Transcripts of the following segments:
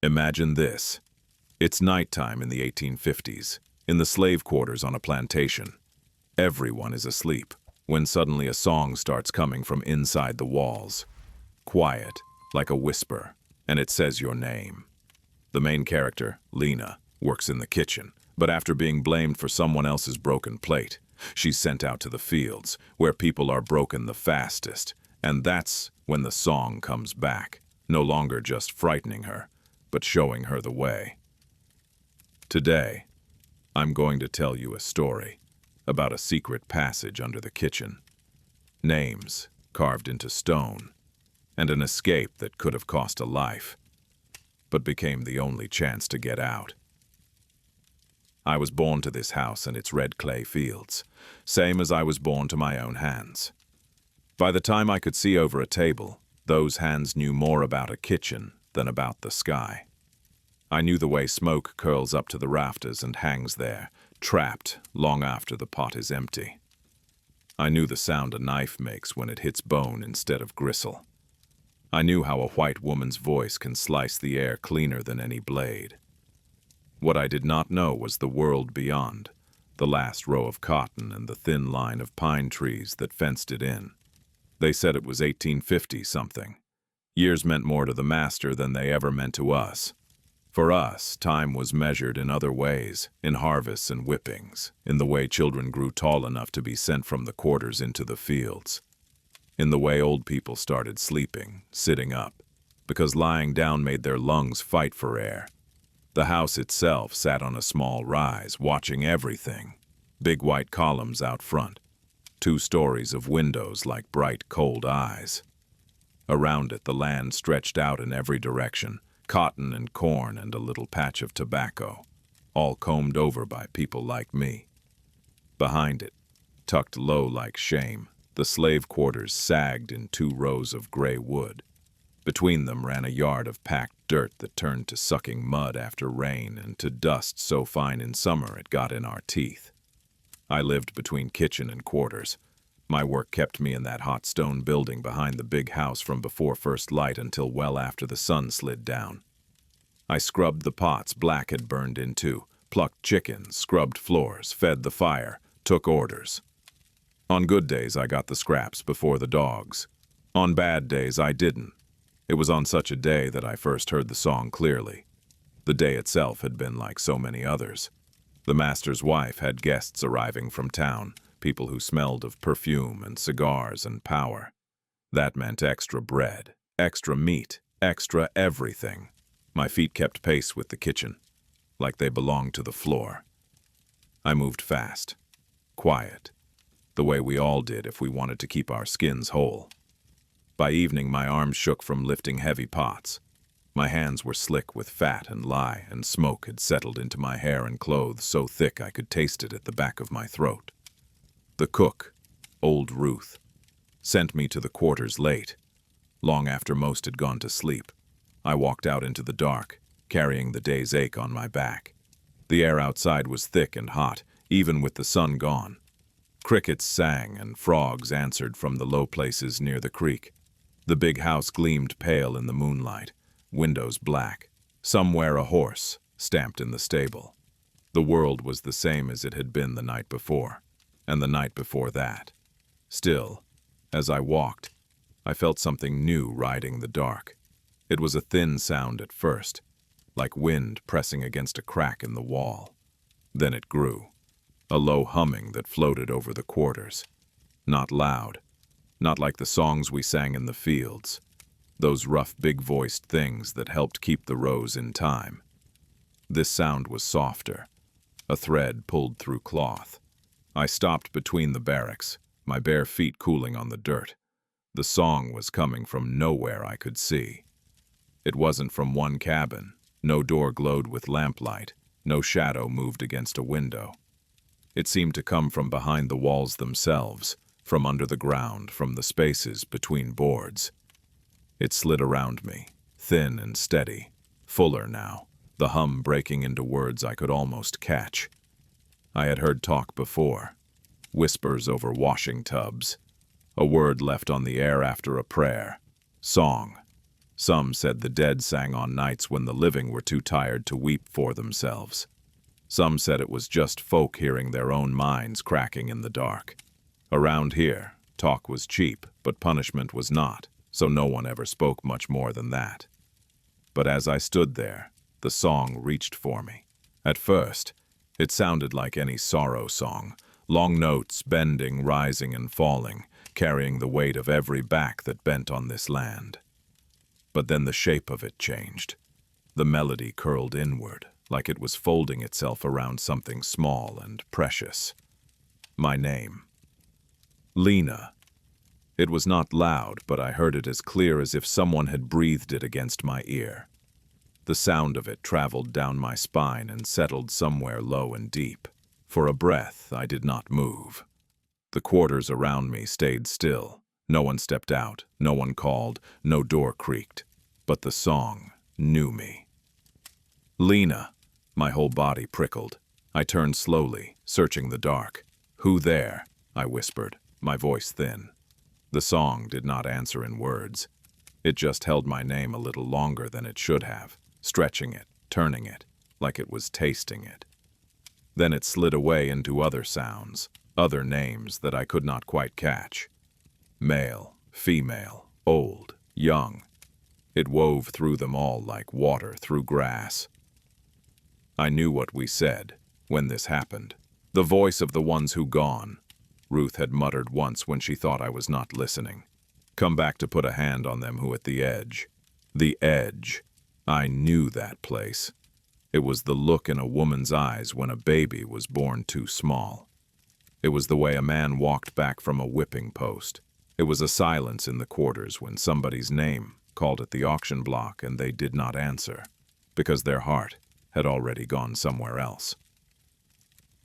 Imagine this. It's nighttime in the 1850s, in the slave quarters on a plantation. Everyone is asleep, when suddenly a song starts coming from inside the walls. Quiet, like a whisper, and it says your name. The main character, Lina, works in the kitchen, but after being blamed for someone else's broken plate, she's sent out to the fields, where people are broken the fastest, and that's when the song comes back, no longer just frightening her, but showing her the way. Today, I'm going to tell you a story about a secret passage under the kitchen, names carved into stone, and an escape that could have cost a life, but became the only chance to get out. I was born to this house and its red clay fields, same as I was born to my own hands. By the time I could see over a table, those hands knew more about a kitchen than about the sky. I knew the way smoke curls up to the rafters and hangs there, trapped long after the pot is empty. I knew the sound a knife makes when it hits bone instead of gristle. I knew how a white woman's voice can slice the air cleaner than any blade. What I did not know was the world beyond, the last row of cotton and the thin line of pine trees that fenced it in. They said it was 1850-something. Years meant more to the master than they ever meant to us. For us, time was measured in other ways, in harvests and whippings, in the way children grew tall enough to be sent from the quarters into the fields, in the way old people started sleeping, sitting up, because lying down made their lungs fight for air. The house itself sat on a small rise, watching everything. Big white columns out front, 2 stories of windows like bright, cold eyes. Around it, the land stretched out in every direction, cotton and corn and a little patch of tobacco, all combed over by people like me. Behind it, tucked low like shame, the slave quarters sagged in 2 rows of gray wood. Between them ran a yard of packed dirt that turned to sucking mud after rain and to dust so fine in summer it got in our teeth. I lived between kitchen and quarters. My work kept me in that hot stone building behind the big house from before first light until well after the sun slid down. I scrubbed the pots black had burned into, plucked chickens, scrubbed floors, fed the fire, took orders. On good days I got the scraps before the dogs. On bad days I didn't. It was on such a day that I first heard the song clearly. The day itself had been like so many others. The master's wife had guests arriving from town, people who smelled of perfume and cigars and power. That meant extra bread, extra meat, extra everything. My feet kept pace with the kitchen, like they belonged to the floor. I moved fast, quiet, the way we all did if we wanted to keep our skins whole. By evening, my arms shook from lifting heavy pots. My hands were slick with fat and lye, and smoke had settled into my hair and clothes so thick I could taste it at the back of my throat. The cook, old Ruth, sent me to the quarters late, long after most had gone to sleep. I walked out into the dark, carrying the day's ache on my back. The air outside was thick and hot, even with the sun gone. Crickets sang and frogs answered from the low places near the creek. The big house gleamed pale in the moonlight, windows black. Somewhere a horse, stamped in the stable. The world was the same as it had been the night before, and the night before that. Still, as I walked, I felt something new riding the dark. It was a thin sound at first, like wind pressing against a crack in the wall. Then it grew, a low humming that floated over the quarters. Not loud, not like the songs we sang in the fields, those rough big-voiced things that helped keep the rows in time. This sound was softer, a thread pulled through cloth. I stopped between the barracks, my bare feet cooling on the dirt. The song was coming from nowhere I could see. It wasn't from one cabin. No door glowed with lamplight. No shadow moved against a window. It seemed to come from behind the walls themselves, from under the ground, from the spaces between boards. It slid around me, thin and steady, fuller now, the hum breaking into words I could almost catch. I had heard talk before, whispers over washing tubs, a word left on the air after a prayer, song. Some said the dead sang on nights when the living were too tired to weep for themselves. Some said it was just folk hearing their own minds cracking in the dark. Around here, talk was cheap, but punishment was not, so no one ever spoke much more than that. But as I stood there, the song reached for me. At first, it sounded like any sorrow song, long notes bending, rising and falling, carrying the weight of every back that bent on this land. But then the shape of it changed. The melody curled inward, like it was folding itself around something small and precious. My name. Lina. It was not loud, but I heard it as clear as if someone had breathed it against my ear. The sound of it traveled down my spine and settled somewhere low and deep. For a breath, I did not move. The quarters around me stayed still. No one stepped out, no one called, no door creaked. But the song knew me. Lina. My whole body prickled. I turned slowly, searching the dark. "Who there?" I whispered, my voice thin. The song did not answer in words. It just held my name a little longer than it should have, stretching it, turning it, like it was tasting it. Then it slid away into other sounds, other names that I could not quite catch. Male, female, old, young. It wove through them all like water through grass. I knew what we said when this happened. The voice of the ones who gone. Ruth had muttered once when she thought I was not listening. Come back to put a hand on them who at the edge. The edge. I knew that place. It was the look in a woman's eyes when a baby was born too small. It was the way a man walked back from a whipping post. It was a silence in the quarters when somebody's name called at the auction block and they did not answer, because their heart had already gone somewhere else.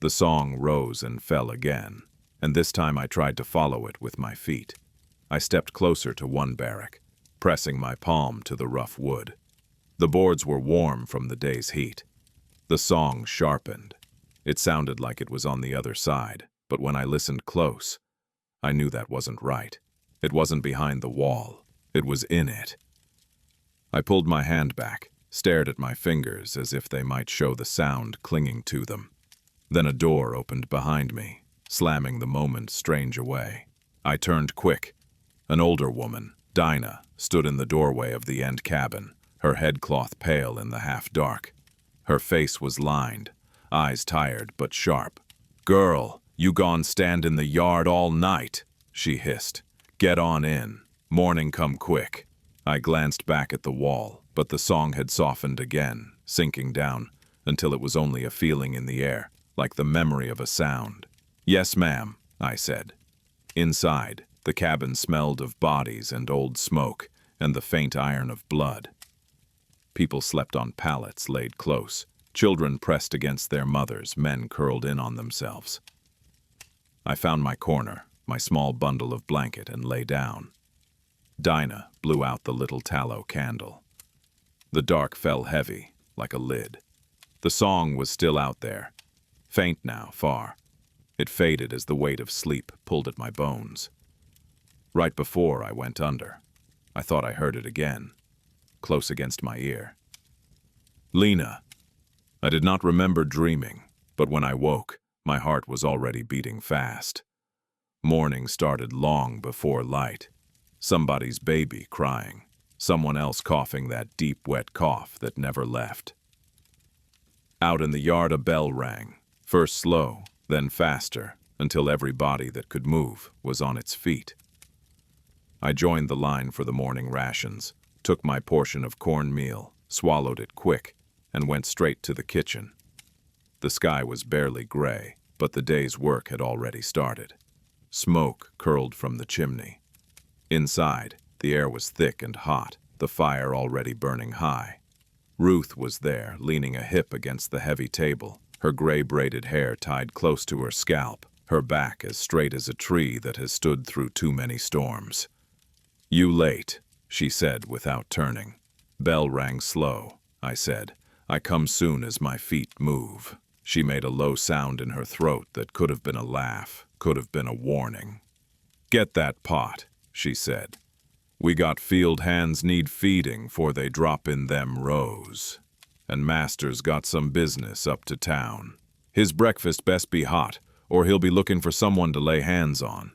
The song rose and fell again, and this time I tried to follow it with my feet. I stepped closer to one barrack, pressing my palm to the rough wood. The boards were warm from the day's heat. The song sharpened. It sounded like it was on the other side, but when I listened close, I knew that wasn't right. It wasn't behind the wall. It was in it. I pulled my hand back, stared at my fingers as if they might show the sound clinging to them. Then a door opened behind me, slamming the moment strange away. I turned quick. An older woman, Lina, stood in the doorway of the end cabin, her headcloth pale in the half-dark. Her face was lined, eyes tired but sharp. "Girl, you gone stand in the yard all night," she hissed. "Get on in. Morning come quick." I glanced back at the wall, but the song had softened again, sinking down, until it was only a feeling in the air, like the memory of a sound. "Yes, ma'am," I said. Inside, the cabin smelled of bodies and old smoke, and the faint iron of blood. People slept on pallets laid close, children pressed against their mothers, men curled in on themselves. I found my corner, my small bundle of blanket, and lay down. Lina blew out the little tallow candle. The dark fell heavy, like a lid. The song was still out there, faint now, far. It faded as the weight of sleep pulled at my bones. Right before I went under, I thought I heard it again, close against my ear. "Lina." I did not remember dreaming, but when I woke, my heart was already beating fast. Morning started long before light. Somebody's baby crying, someone else coughing that deep, wet cough that never left. Out in the yard a bell rang, first slow, then faster, until every body that could move was on its feet. I joined the line for the morning rations, took my portion of cornmeal, swallowed it quick, and went straight to the kitchen. The sky was barely gray, but the day's work had already started. Smoke curled from the chimney. Inside, the air was thick and hot, the fire already burning high. Ruth was there, leaning a hip against the heavy table, her gray braided hair tied close to her scalp, her back as straight as a tree that has stood through too many storms. "You late," she said without turning. "Bell rang slow," I said. "I come soon as my feet move." She made a low sound in her throat that could have been a laugh, could have been a warning. "Get that pot," she said. We got field hands need feeding 'fore they drop in them rows. And Master's got some business up to town. His breakfast best be hot, or he'll be looking for someone to lay hands on.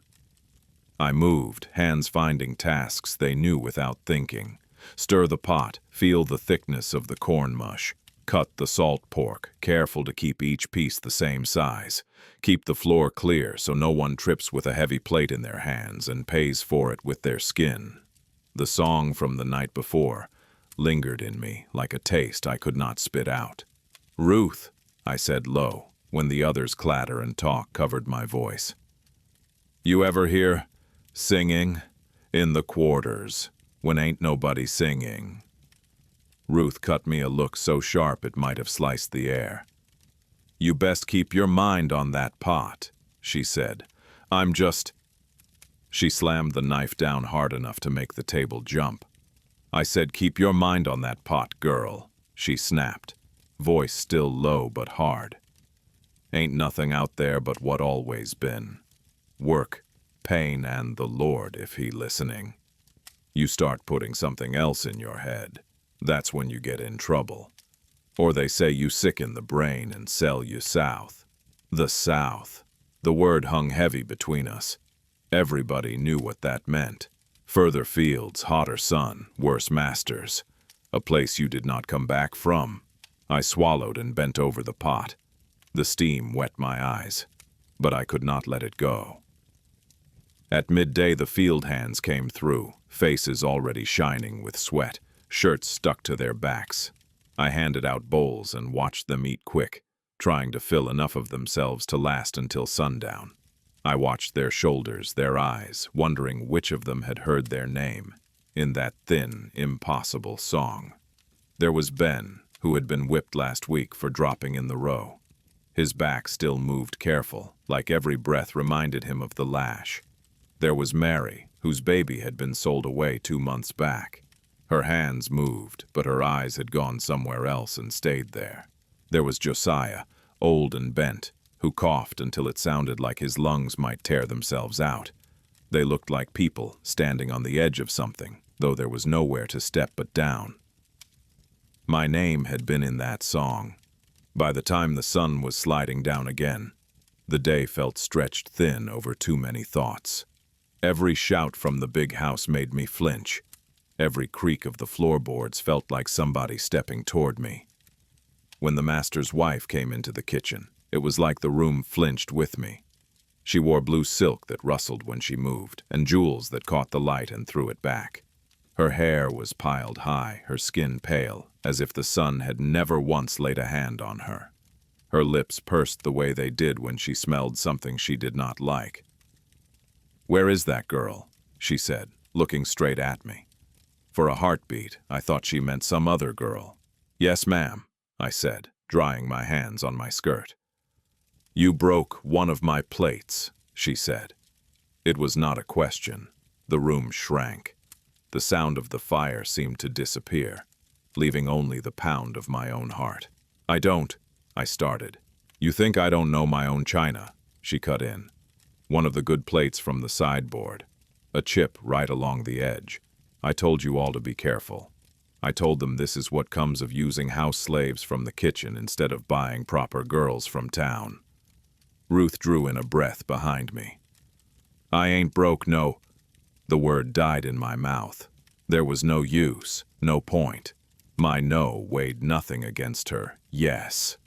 I moved, hands finding tasks they knew without thinking. Stir the pot, feel the thickness of the corn mush. Cut the salt pork, careful to keep each piece the same size. Keep the floor clear so no one trips with a heavy plate in their hands and pays for it with their skin. The song from the night before lingered in me like a taste I could not spit out. "Ruth," I said low, when the others' clatter and talk covered my voice. "You ever hear singing in the quarters when ain't nobody singing?" Ruth cut me a look so sharp it might have sliced the air. "You best keep your mind on that pot," she said. "I'm just—" She slammed the knife down hard enough to make the table jump. "I said keep your mind on that pot, girl," she snapped, voice still low but hard. "Ain't nothing out there but what always been. Work, pain, and the Lord if he listening. You start putting something else in your head, that's when you get in trouble. Or they say you sicken the brain and sell you south. The South." The word hung heavy between us. Everybody knew what that meant. Further fields, hotter sun, worse masters. A place you did not come back from. I swallowed and bent over the pot. The steam wet my eyes, but I could not let it go. At midday the field hands came through, faces already shining with sweat, shirts stuck to their backs. I handed out bowls and watched them eat quick, trying to fill enough of themselves to last until sundown. I watched their shoulders, their eyes, wondering which of them had heard their name in that thin, impossible song. There was Ben, who had been whipped last week for dropping in the row. His back still moved careful, like every breath reminded him of the lash. There was Mary, whose baby had been sold away 2 months back. Her hands moved, but her eyes had gone somewhere else and stayed there. There was Josiah, old and bent, who coughed until it sounded like his lungs might tear themselves out. They looked like people standing on the edge of something, though there was nowhere to step but down. My name had been in that song. By the time the sun was sliding down again, the day felt stretched thin over too many thoughts. Every shout from the big house made me flinch. Every creak of the floorboards felt like somebody stepping toward me. When the master's wife came into the kitchen, it was like the room flinched with me. She wore blue silk that rustled when she moved, and jewels that caught the light and threw it back. Her hair was piled high, her skin pale, as if the sun had never once laid a hand on her. Her lips pursed the way they did when she smelled something she did not like. "Where is that girl?" she said, looking straight at me. For a heartbeat, I thought she meant some other girl. "Yes, ma'am," I said, drying my hands on my skirt. "You broke one of my plates," she said. It was not a question. The room shrank. The sound of the fire seemed to disappear, leaving only the pound of my own heart. I started. "You think I don't know my own china?" she cut in. "One of the good plates from the sideboard. A chip right along the edge. I told you all to be careful. I told them this is what comes of using house slaves from the kitchen instead of buying proper girls from town." Ruth drew in a breath behind me. "I ain't broke, no." The word died in my mouth. There was no use, no point. My no weighed nothing against her yes.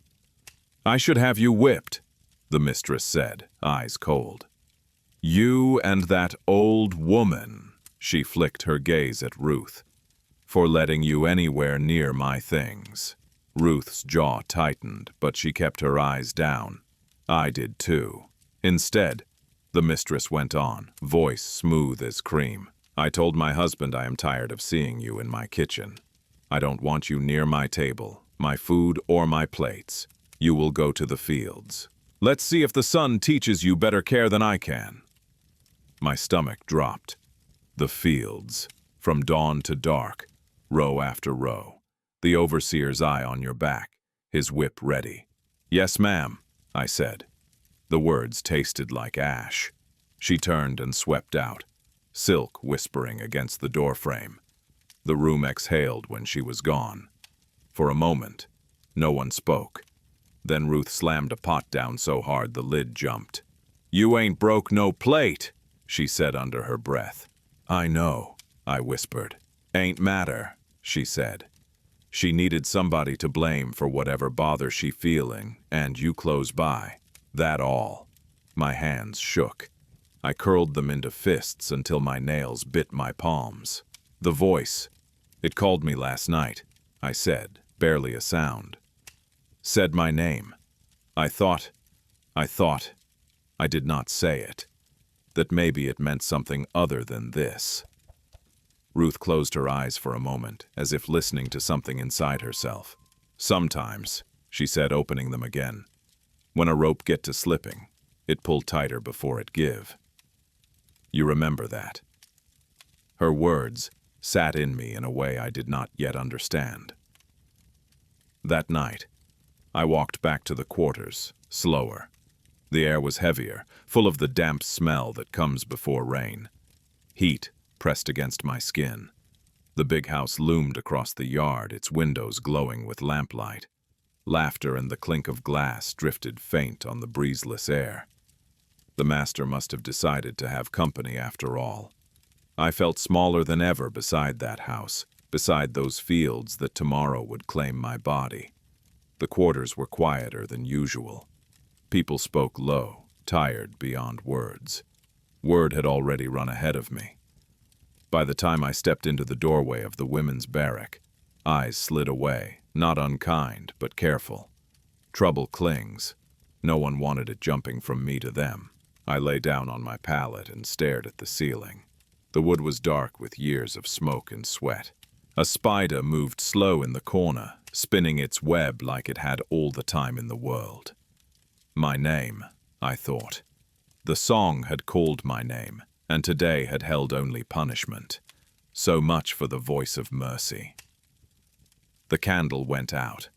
"I should have you whipped," the mistress said, eyes cold. "You and that old woman," she flicked her gaze at Ruth, "for letting you anywhere near my things." Ruth's jaw tightened, but she kept her eyes down. I did too. Instead, the mistress went on, voice smooth as cream. "I told my husband I am tired of seeing you in my kitchen. I don't want you near my table, my food, or my plates. You will go to the fields. Let's see if the sun teaches you better care than I can." My stomach dropped. The fields, from dawn to dark, row after row. The overseer's eye on your back, his whip ready. "Yes, ma'am," I said. The words tasted like ash. She turned and swept out. silk whispering against the doorframe. The room exhaled when she was gone. For a moment, no one spoke. Then Ruth slammed a pot down so hard the lid jumped. "You ain't broke no plate," she said under her breath. "I know," I whispered. "Ain't matter," she said. She needed somebody to blame for whatever bother she feeling, and you close by. That all. My hands shook. I curled them into fists until my nails bit my palms. The voice. "It called me last night," I said, barely a sound. Said my name. I thought, I did not say it, that maybe it meant something other than this. Ruth closed her eyes for a moment, as if listening to something inside herself. "Sometimes," she said, opening them again, "when a rope get to slipping, it pull tighter before it give. You remember that?" Her words sat in me in a way I did not yet understand. That night, I walked back to the quarters, slower. The air was heavier, full of the damp smell that comes before rain. Heat pressed against my skin. The big house loomed across the yard, its windows glowing with lamplight. Laughter and the clink of glass drifted faint on the breezeless air. The master must have decided to have company after all. I felt smaller than ever beside that house, beside those fields that tomorrow would claim my body. The quarters were quieter than usual. People spoke low, tired beyond words. Word had already run ahead of me. By the time I stepped into the doorway of the women's barrack, eyes slid away, not unkind, but careful. Trouble clings. No one wanted it jumping from me to them. I lay down on my pallet and stared at the ceiling. The wood was dark with years of smoke and sweat. A spider moved slow in the corner, spinning its web like it had all the time in the world. My name, I thought. The song had called my name, and today had held only punishment. So much for the voice of mercy. The candle went out.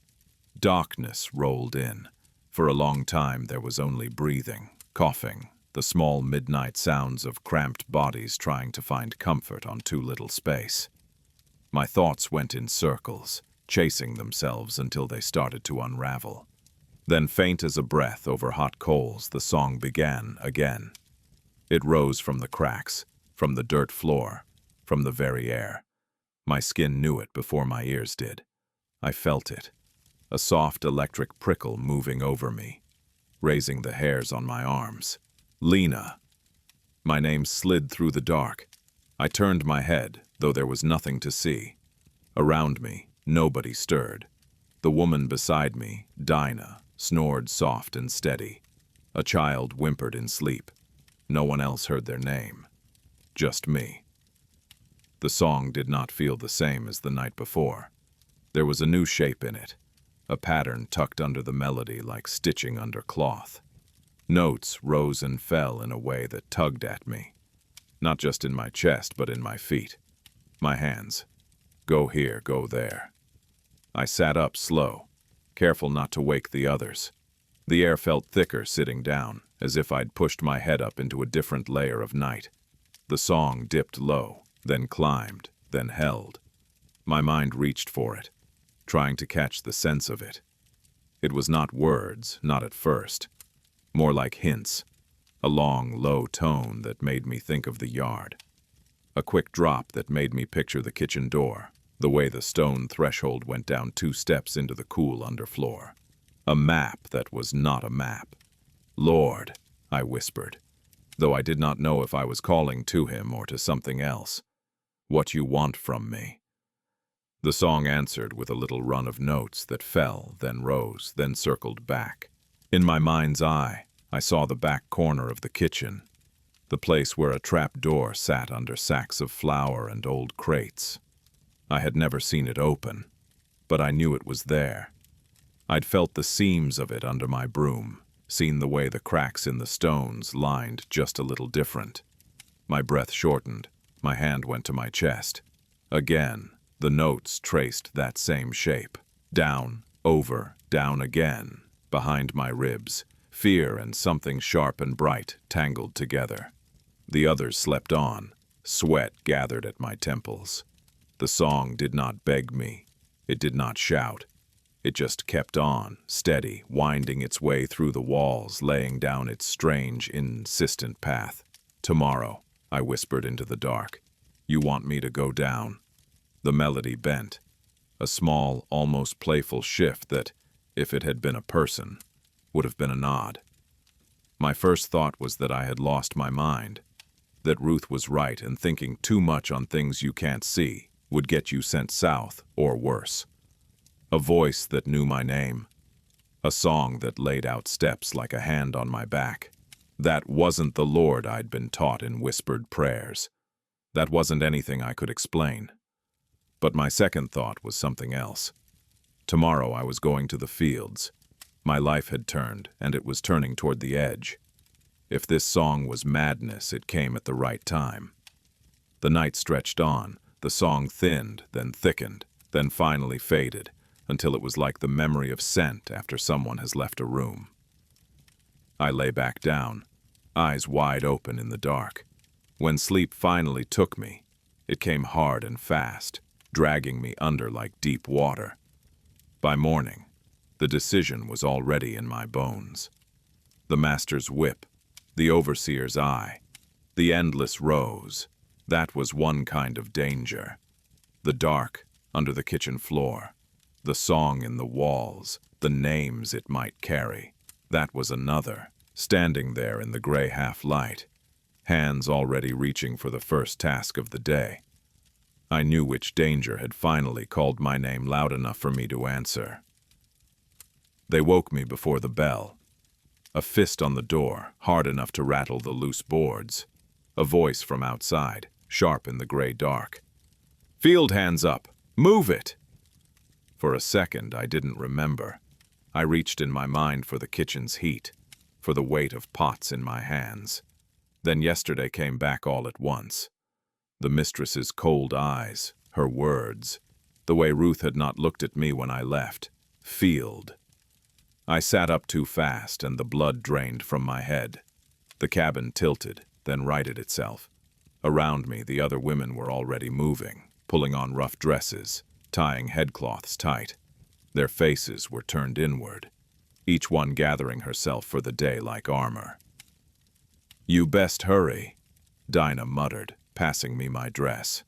Darkness rolled in. For a long time there was only breathing, coughing, the small midnight sounds of cramped bodies trying to find comfort on too little space. My thoughts went in circles, chasing themselves until they started to unravel. Then, faint as a breath over hot coals, the song began again. It rose from the cracks, from the dirt floor, from the very air. My skin knew it before my ears did. I felt it, a soft electric prickle moving over me, raising the hairs on my arms. Lina. My name slid through the dark. I turned my head, though there was nothing to see. Around me, nobody stirred. The woman beside me, Dinah, snored soft and steady. A child whimpered in sleep. No one else heard their name. Just me. The song did not feel the same as the night before. There was a new shape in it, a pattern tucked under the melody like stitching under cloth. Notes rose and fell in a way that tugged at me, not just in my chest but in my feet, my hands. Go here, go there. I sat up slow, careful not to wake the others. The air felt thicker sitting down, as if I'd pushed my head up into a different layer of night. The song dipped low, then climbed, then held. My mind reached for it, trying to catch the sense of it. It was not words, not at first. More like hints, a long, low tone that made me think of the yard. A quick drop that made me picture the kitchen door, the way the stone threshold went down 2 steps into the cool underfloor. A map that was not a map. "Lord," I whispered, though I did not know if I was calling to him or to something else. "What you want from me?" The song answered with a little run of notes that fell, then rose, then circled back. In my mind's eye, I saw the back corner of the kitchen, the place where a trap door sat under sacks of flour and old crates. I had never seen it open, but I knew it was there. I'd felt the seams of it under my broom, seen the way the cracks in the stones lined just a little different. My breath shortened, my hand went to my chest. Again, the notes traced that same shape. Down, over, down again, behind my ribs, fear and something sharp and bright tangled together. The others slept on, Sweat gathered at my temples. The song did not beg me. It did not shout. It just kept on, steady, winding its way through the walls, laying down its strange, insistent path. "Tomorrow," I whispered into the dark. "You want me to go down?" The melody bent. A small, almost playful shift that, if it had been a person, would have been a nod. My first thought was that I had lost my mind, that Ruth was right and thinking too much on things you can't see would get you sent south or worse. A voice that knew my name. A song that laid out steps like a hand on my back. That wasn't the Lord I'd been taught in whispered prayers. That wasn't anything I could explain. But my second thought was something else. Tomorrow I was going to the fields. My life had turned, and it was turning toward the edge. If this song was madness, it came at the right time. The night stretched on. The song thinned, then thickened, then finally faded, until it was like the memory of scent after someone has left a room. I lay back down, eyes wide open in the dark. When sleep finally took me, it came hard and fast, dragging me under like deep water. By morning, the decision was already in my bones. The master's whip, the overseer's eye, the endless rows, that was one kind of danger. The dark under the kitchen floor, the song in the walls, the names it might carry, that was another, standing there in the gray half-light, hands already reaching for the first task of the day. I knew which danger had finally called my name loud enough for me to answer. They woke me before the bell. A fist on the door, hard enough to rattle the loose boards. A voice from outside, sharp in the gray dark. "Field hands up! Move it!" For a second, I didn't remember. I reached in my mind for the kitchen's heat, for the weight of pots in my hands. Then yesterday came back all at once. The mistress's cold eyes, her words, the way Ruth had not looked at me when I left. Field. I sat up too fast, and the blood drained from my head. The cabin tilted, then righted itself. Around me, the other women were already moving, pulling on rough dresses, tying headcloths tight. Their faces were turned inward, each one gathering herself for the day like armor. "You best hurry," Dinah muttered, passing me my dress.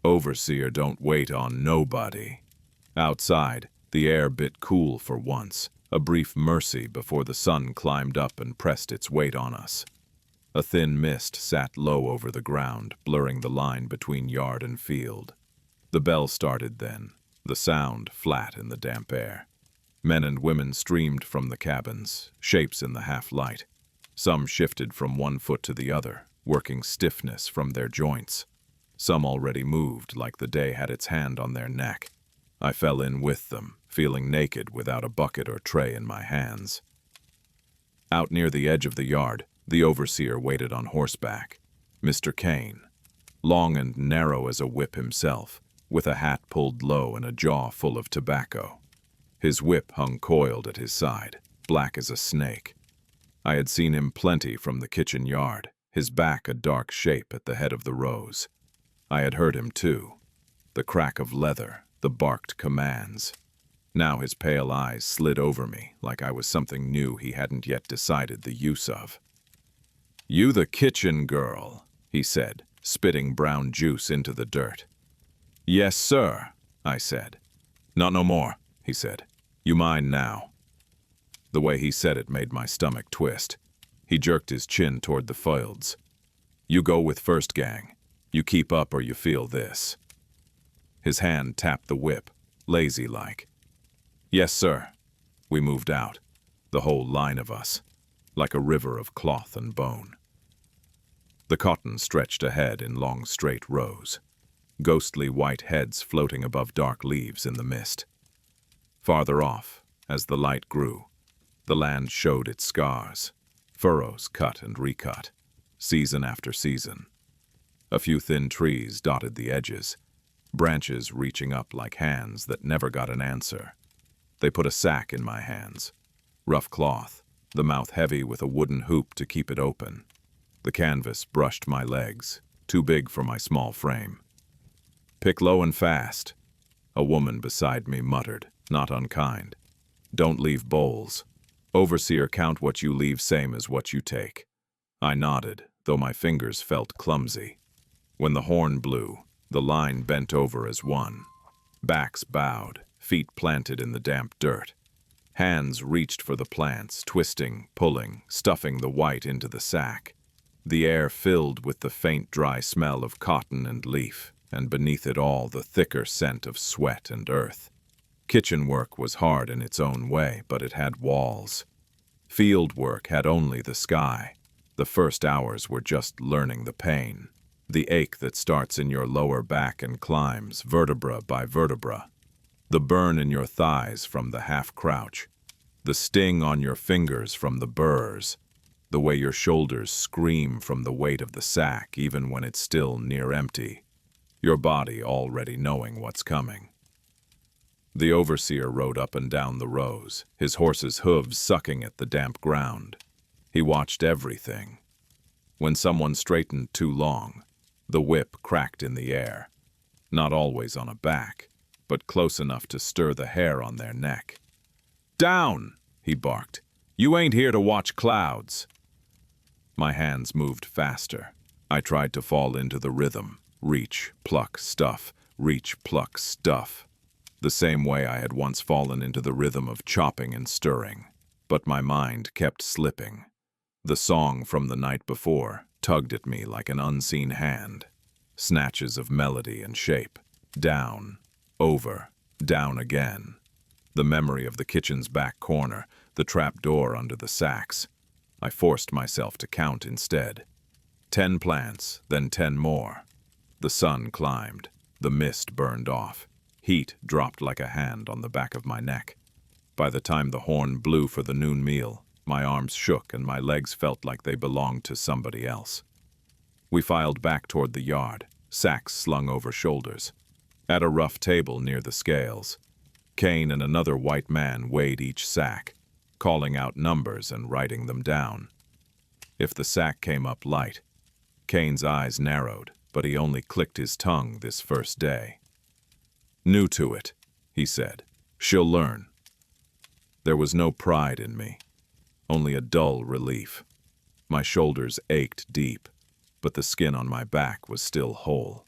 "Overseer don't wait on nobody." Outside, the air bit cool for once, a brief mercy before the sun climbed up and pressed its weight on us. A thin mist sat low over the ground, blurring the line between yard and field. The bell started then, the sound flat in the damp air. Men and women streamed from the cabins, shapes in the half-light. Some shifted from one foot to the other, working stiffness from their joints. Some already moved like the day had its hand on their neck. I fell in with them, feeling naked without a bucket or tray in my hands. Out near the edge of the yard, the overseer waited on horseback. Mr. Kane, long and narrow as a whip himself, with a hat pulled low and a jaw full of tobacco. His whip hung coiled at his side, black as a snake. I had seen him plenty from the kitchen yard, his back a dark shape at the head of the rows. I had heard him too, the crack of leather, the barked commands. Now his pale eyes slid over me like I was something new he hadn't yet decided the use of. "You the kitchen girl," he said, spitting brown juice into the dirt. "Yes, sir," I said. "Not no more," he said. "You mine now." The way he said it made my stomach twist. He jerked his chin toward the fields. "You go with first, gang. You keep up or you feel this." His hand tapped the whip, lazy-like. "Yes, sir." We moved out, the whole line of us, like a river of cloth and bone. The cotton stretched ahead in long straight rows, ghostly white heads floating above dark leaves in the mist. Farther off, as the light grew, the land showed its scars, furrows cut and recut, season after season. A few thin trees dotted the edges, branches reaching up like hands that never got an answer. They put a sack in my hands, rough cloth, the mouth heavy with a wooden hoop to keep it open. The canvas brushed my legs, too big for my small frame. "Pick low and fast," a woman beside me muttered, not unkind. "Don't leave bowls. Overseer, count what you leave, same as what you take." I nodded, though my fingers felt clumsy. When the horn blew, the line bent over as one. Backs bowed, feet planted in the damp dirt. Hands reached for the plants, twisting, pulling, stuffing the white into the sack. The air filled with the faint, dry smell of cotton and leaf, and beneath it all the thicker scent of sweat and earth. Kitchen work was hard in its own way, but it had walls. Field work had only the sky. The first hours were just learning the pain. The ache that starts in your lower back and climbs, vertebra by vertebra. The burn in your thighs from the half-crouch. The sting on your fingers from the burrs. The way your shoulders scream from the weight of the sack even when it's still near empty. Your body already knowing what's coming. The overseer rode up and down the rows, his horse's hooves sucking at the damp ground. He watched everything. When someone straightened too long, the whip cracked in the air. Not always on a back, but close enough to stir the hair on their neck. "Down!" he barked. "You ain't here to watch clouds." My hands moved faster. I tried to fall into the rhythm. Reach, pluck, stuff. Reach, pluck, stuff. The same way I had once fallen into the rhythm of chopping and stirring. But my mind kept slipping. The song from the night before tugged at me like an unseen hand. Snatches of melody and shape. Down, over, down again. The memory of the kitchen's back corner, the trap door under the sacks. I forced myself to count instead. 10 plants, then 10 more. The sun climbed. The mist burned off. Heat dropped like a hand on the back of my neck. By the time the horn blew for the noon meal, my arms shook and my legs felt like they belonged to somebody else. We filed back toward the yard, sacks slung over shoulders. At a rough table near the scales, Kane and another white man weighed each sack, calling out numbers and writing them down. If the sack came up light, Kane's eyes narrowed, but he only clicked his tongue this first day. "New to it," he said. "She'll learn." There was no pride in me, only a dull relief. My shoulders ached deep, but the skin on my back was still whole.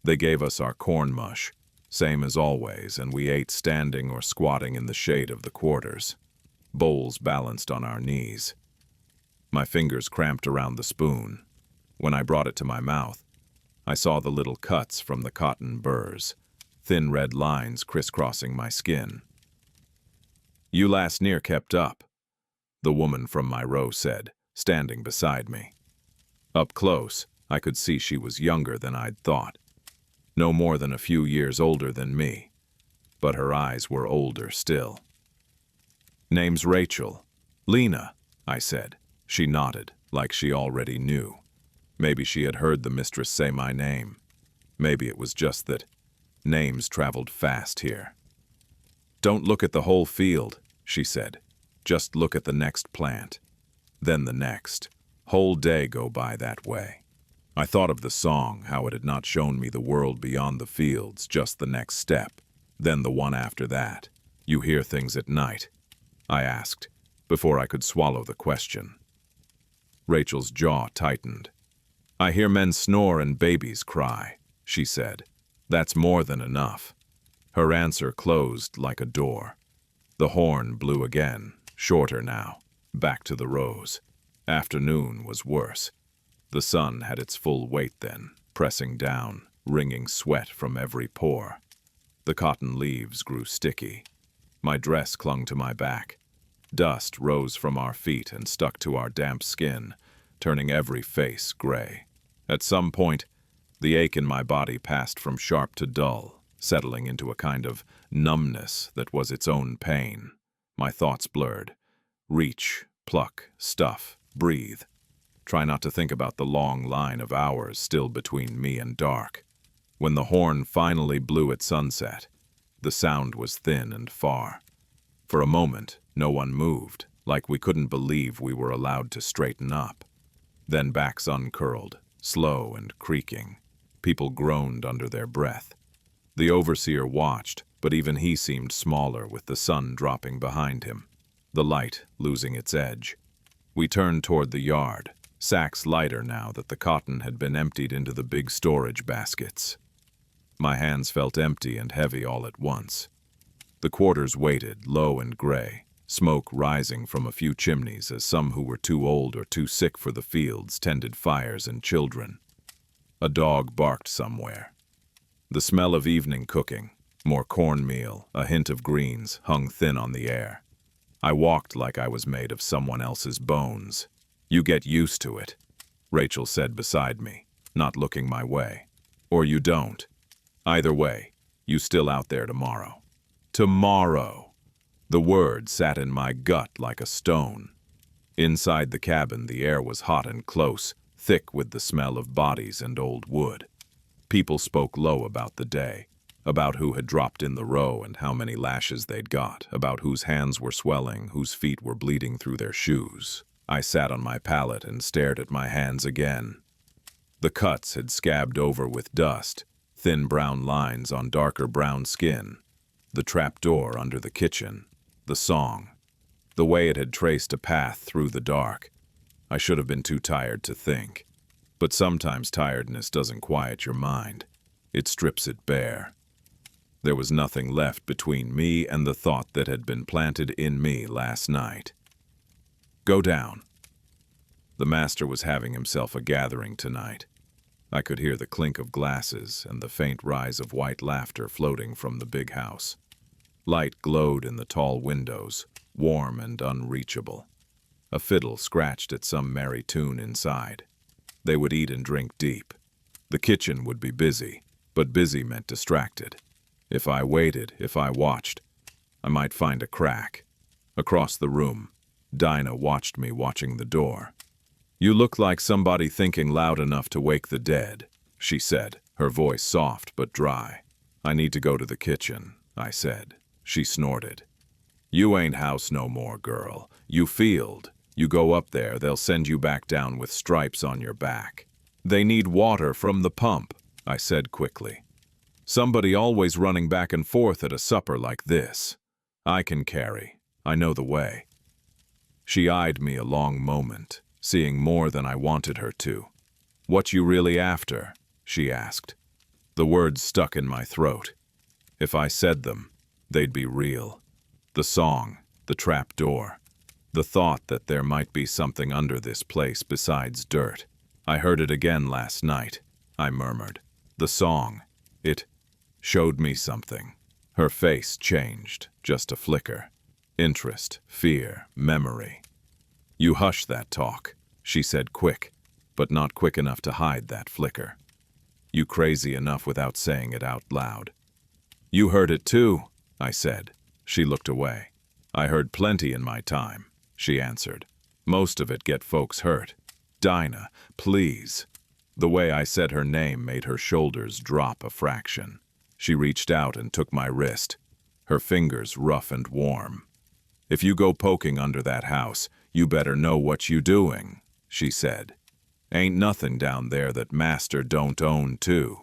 They gave us our corn mush, same as always, and we ate standing or squatting in the shade of the quarters, bowls balanced on our knees. My fingers cramped around the spoon. When I brought it to my mouth, I saw the little cuts from the cotton burrs, thin red lines crisscrossing my skin. "You last near kept up," the woman from my row said, standing beside me. Up close, I could see she was younger than I'd thought. No more than a few years older than me, but her eyes were older still. "Name's Rachel. Lina," I said. She nodded, like she already knew. Maybe she had heard the mistress say my name. Maybe it was just that names traveled fast here. "Don't look at the whole field," she said. "Just look at the next plant. Then the next. Whole day go by that way." I thought of the song, how it had not shown me the world beyond the fields, just the next step. Then the one after that. "You hear things at night?" I asked, before I could swallow the question. Rachel's jaw tightened. "I hear men snore and babies cry," she said. "That's more than enough." Her answer closed like a door. The horn blew again, shorter now, back to the rows. Afternoon was worse. The sun had its full weight then, pressing down, wringing sweat from every pore. The cotton leaves grew sticky. My dress clung to my back. Dust rose from our feet and stuck to our damp skin, turning every face gray. At some point, the ache in my body passed from sharp to dull, settling into a kind of numbness that was its own pain. My thoughts blurred. Reach, pluck, stuff, breathe. Try not to think about the long line of hours still between me and dark. When the horn finally blew at sunset, the sound was thin and far. For a moment, no one moved, like we couldn't believe we were allowed to straighten up. Then backs uncurled, slow and creaking. People groaned under their breath. The overseer watched, but even he seemed smaller with the sun dropping behind him, the light losing its edge. We turned toward the yard, sacks lighter now that the cotton had been emptied into the big storage baskets. My hands felt empty and heavy all at once. The quarters waited, low and gray, smoke rising from a few chimneys as some who were too old or too sick for the fields tended fires and children. A dog barked somewhere. The smell of evening cooking, more cornmeal, a hint of greens, hung thin on the air. I walked like I was made of someone else's bones. "You get used to it," Rachel said beside me, not looking my way. "Or you don't. Either way, you still out there tomorrow." Tomorrow! The word sat in my gut like a stone. Inside the cabin, the air was hot and close, thick with the smell of bodies and old wood. People spoke low about the day, about who had dropped in the row and how many lashes they'd got, about whose hands were swelling, whose feet were bleeding through their shoes. I sat on my pallet and stared at my hands again. The cuts had scabbed over with dust, thin brown lines on darker brown skin. The trap door under the kitchen, the song, the way it had traced a path through the dark. I should have been too tired to think. But sometimes tiredness doesn't quiet your mind. It strips it bare. There was nothing left between me and the thought that had been planted in me last night. Go down. The master was having himself a gathering tonight. I could hear the clink of glasses and the faint rise of white laughter floating from the big house. Light glowed in the tall windows, warm and unreachable. A fiddle scratched at some merry tune inside. They would eat and drink deep. The kitchen would be busy, but busy meant distracted. If I waited, if I watched, I might find a crack. Across the room, Dinah watched me watching the door. "You look like somebody thinking loud enough to wake the dead," she said, her voice soft but dry. "I need to go to the kitchen," I said. She snorted. "You ain't house no more, girl. You field. You go up there, they'll send you back down with stripes on your back." "They need water from the pump," I said quickly. "Somebody always running back and forth at a supper like this. I can carry. I know the way." She eyed me a long moment, seeing more than I wanted her to. "What you really after?" she asked. The words stuck in my throat. If I said them, they'd be real. The song, the trap door, the thought that there might be something under this place besides dirt. "I heard it again last night," I murmured. "The song. It showed me something." Her face changed, just a flicker. Interest, fear, memory. "You hush that talk," she said quick, but not quick enough to hide that flicker. "You crazy enough without saying it out loud." "You heard it too," I said. She looked away. "I heard plenty in my time," she answered. "Most of it get folks hurt. Dinah, please." The way I said her name made her shoulders drop a fraction. She reached out and took my wrist, her fingers rough and warm. "If you go poking under that house, you better know what you doing," she said. "Ain't nothing down there that master don't own too."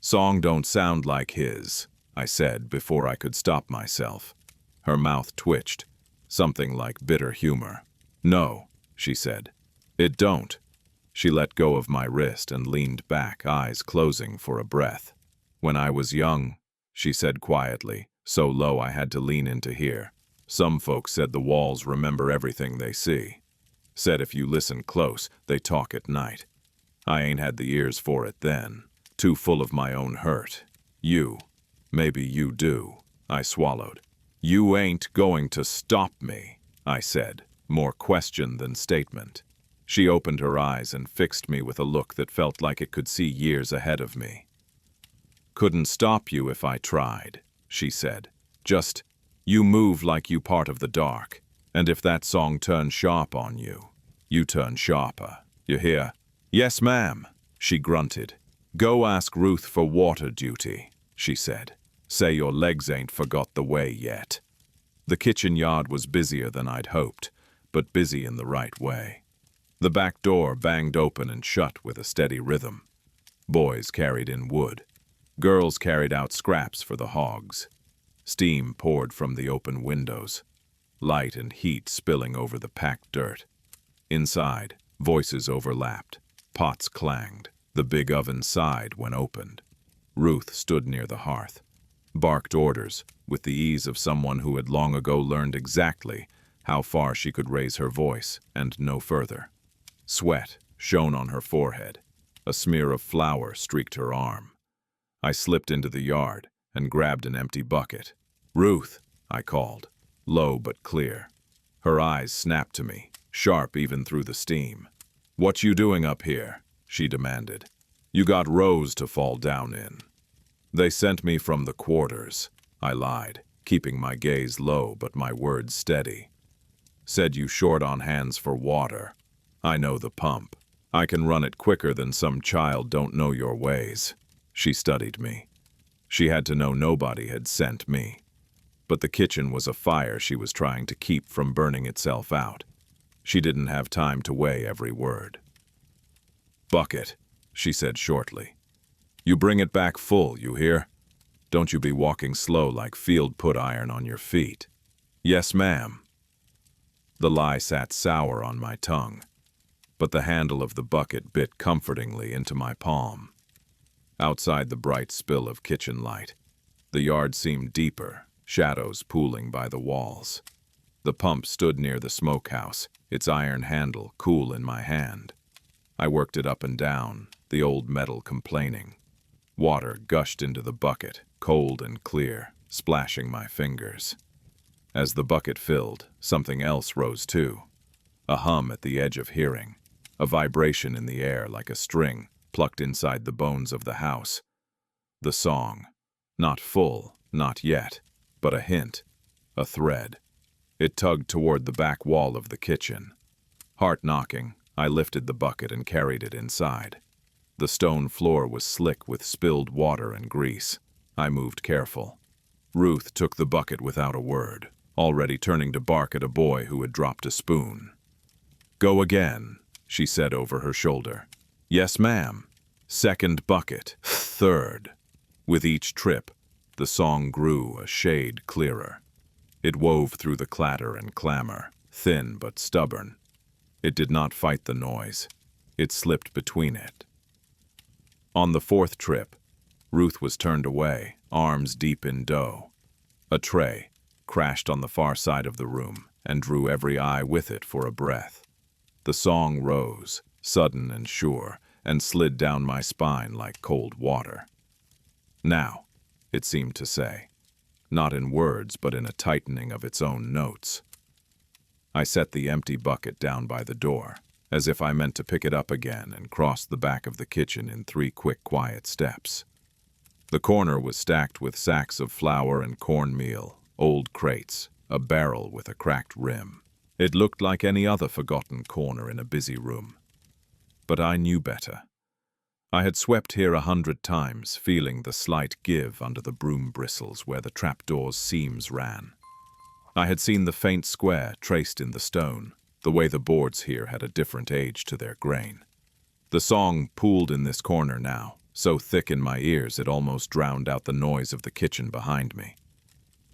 "Song don't sound like his," I said before I could stop myself. Her mouth twitched, something like bitter humor. "No," she said. "It don't." She let go of my wrist and leaned back, eyes closing for a breath. "When I was young," she said quietly, so low I had to lean in to hear, "some folks said the walls remember everything they see. Said if you listen close, they talk at night. I ain't had the ears for it then, too full of my own hurt. Maybe you do." I swallowed. "You ain't going to stop me," I said, more question than statement. She opened her eyes and fixed me with a look that felt like it could see years ahead of me. "Couldn't stop you if I tried," she said. "Just, you move like you part of the dark, and if that song turns sharp on you, you turn sharper. You hear?" "Yes, ma'am," she grunted. "Go ask Ruth for water duty," she said. "Say your legs ain't forgot the way yet." The kitchen yard was busier than I'd hoped, but busy in the right way. The back door banged open and shut with a steady rhythm. Boys carried in wood. Girls carried out scraps for the hogs. Steam poured from the open windows, light and heat spilling over the packed dirt. Inside, voices overlapped. Pots clanged. The big oven sighed when opened. Ruth stood near the hearth, barked orders with the ease of someone who had long ago learned exactly how far she could raise her voice and no further. Sweat shone on her forehead. A smear of flour streaked her arm. I slipped into the yard and grabbed an empty bucket. "Ruth," I called, low but clear. Her eyes snapped to me, sharp even through the steam. "What you doing up here?" she demanded. "You got rows to fall down in." "They sent me from the quarters," I lied, keeping my gaze low but my words steady. "Said you short on hands for water. I know the pump. I can run it quicker than some child don't know your ways." She studied me. She had to know nobody had sent me. But the kitchen was a fire she was trying to keep from burning itself out. She didn't have time to weigh every word. "Bucket," she said shortly. "You bring it back full, you hear? Don't you be walking slow like field put iron on your feet." "Yes, ma'am." The lie sat sour on my tongue, but the handle of the bucket bit comfortingly into my palm. Outside the bright spill of kitchen light, the yard seemed deeper, shadows pooling by the walls. The pump stood near the smokehouse, its iron handle cool in my hand. I worked it up and down, the old metal complaining. Water gushed into the bucket, cold and clear, splashing my fingers. As the bucket filled, something else rose too. A hum at the edge of hearing, a vibration in the air like a string plucked inside the bones of the house. The song, not full, not yet, but a hint, a thread. It tugged toward the back wall of the kitchen. Heart knocking, I lifted the bucket and carried it inside. The stone floor was slick with spilled water and grease. I moved careful. Ruth took the bucket without a word, already turning to bark at a boy who had dropped a spoon. "Go again," she said over her shoulder. "Yes, ma'am." Second bucket. Third. With each trip, the song grew a shade clearer. It wove through the clatter and clamor, thin but stubborn. It did not fight the noise. It slipped between it. On the fourth trip, Ruth was turned away, arms deep in dough. A tray crashed on the far side of the room and drew every eye with it for a breath. The song rose, sudden and sure, and slid down my spine like cold water. "Now," it seemed to say, not in words but in a tightening of its own notes. I set the empty bucket down by the door, as if I meant to pick it up again and cross the back of the kitchen in 3 quick, quiet steps. The corner was stacked with sacks of flour and cornmeal, old crates, a barrel with a cracked rim. It looked like any other forgotten corner in a busy room. But I knew better. I had swept here 100 times, feeling the slight give under the broom bristles where the trapdoor's seams ran. I had seen the faint square traced in the stone, the way the boards here had a different age to their grain. The song pooled in this corner now, so thick in my ears it almost drowned out the noise of the kitchen behind me.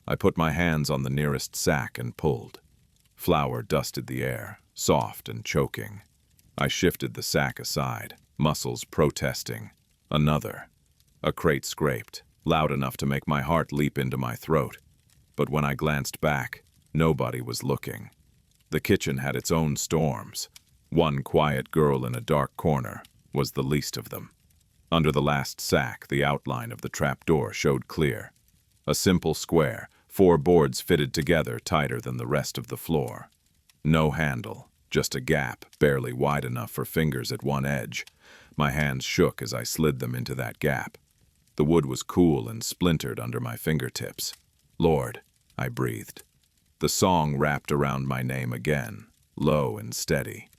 I put my hands on the nearest sack and pulled. Flour dusted the air, soft and choking. I shifted the sack aside, muscles protesting. Another. A crate scraped, loud enough to make my heart leap into my throat. But when I glanced back, nobody was looking. The kitchen had its own storms. One quiet girl in a dark corner was the least of them. Under the last sack, the outline of the trapdoor showed clear. A simple square, 4 boards fitted together tighter than the rest of the floor. No handle, just a gap barely wide enough for fingers at one edge. My hands shook as I slid them into that gap. The wood was cool and splintered under my fingertips. "Lord," I breathed. The song wrapped around my name again, low and steady.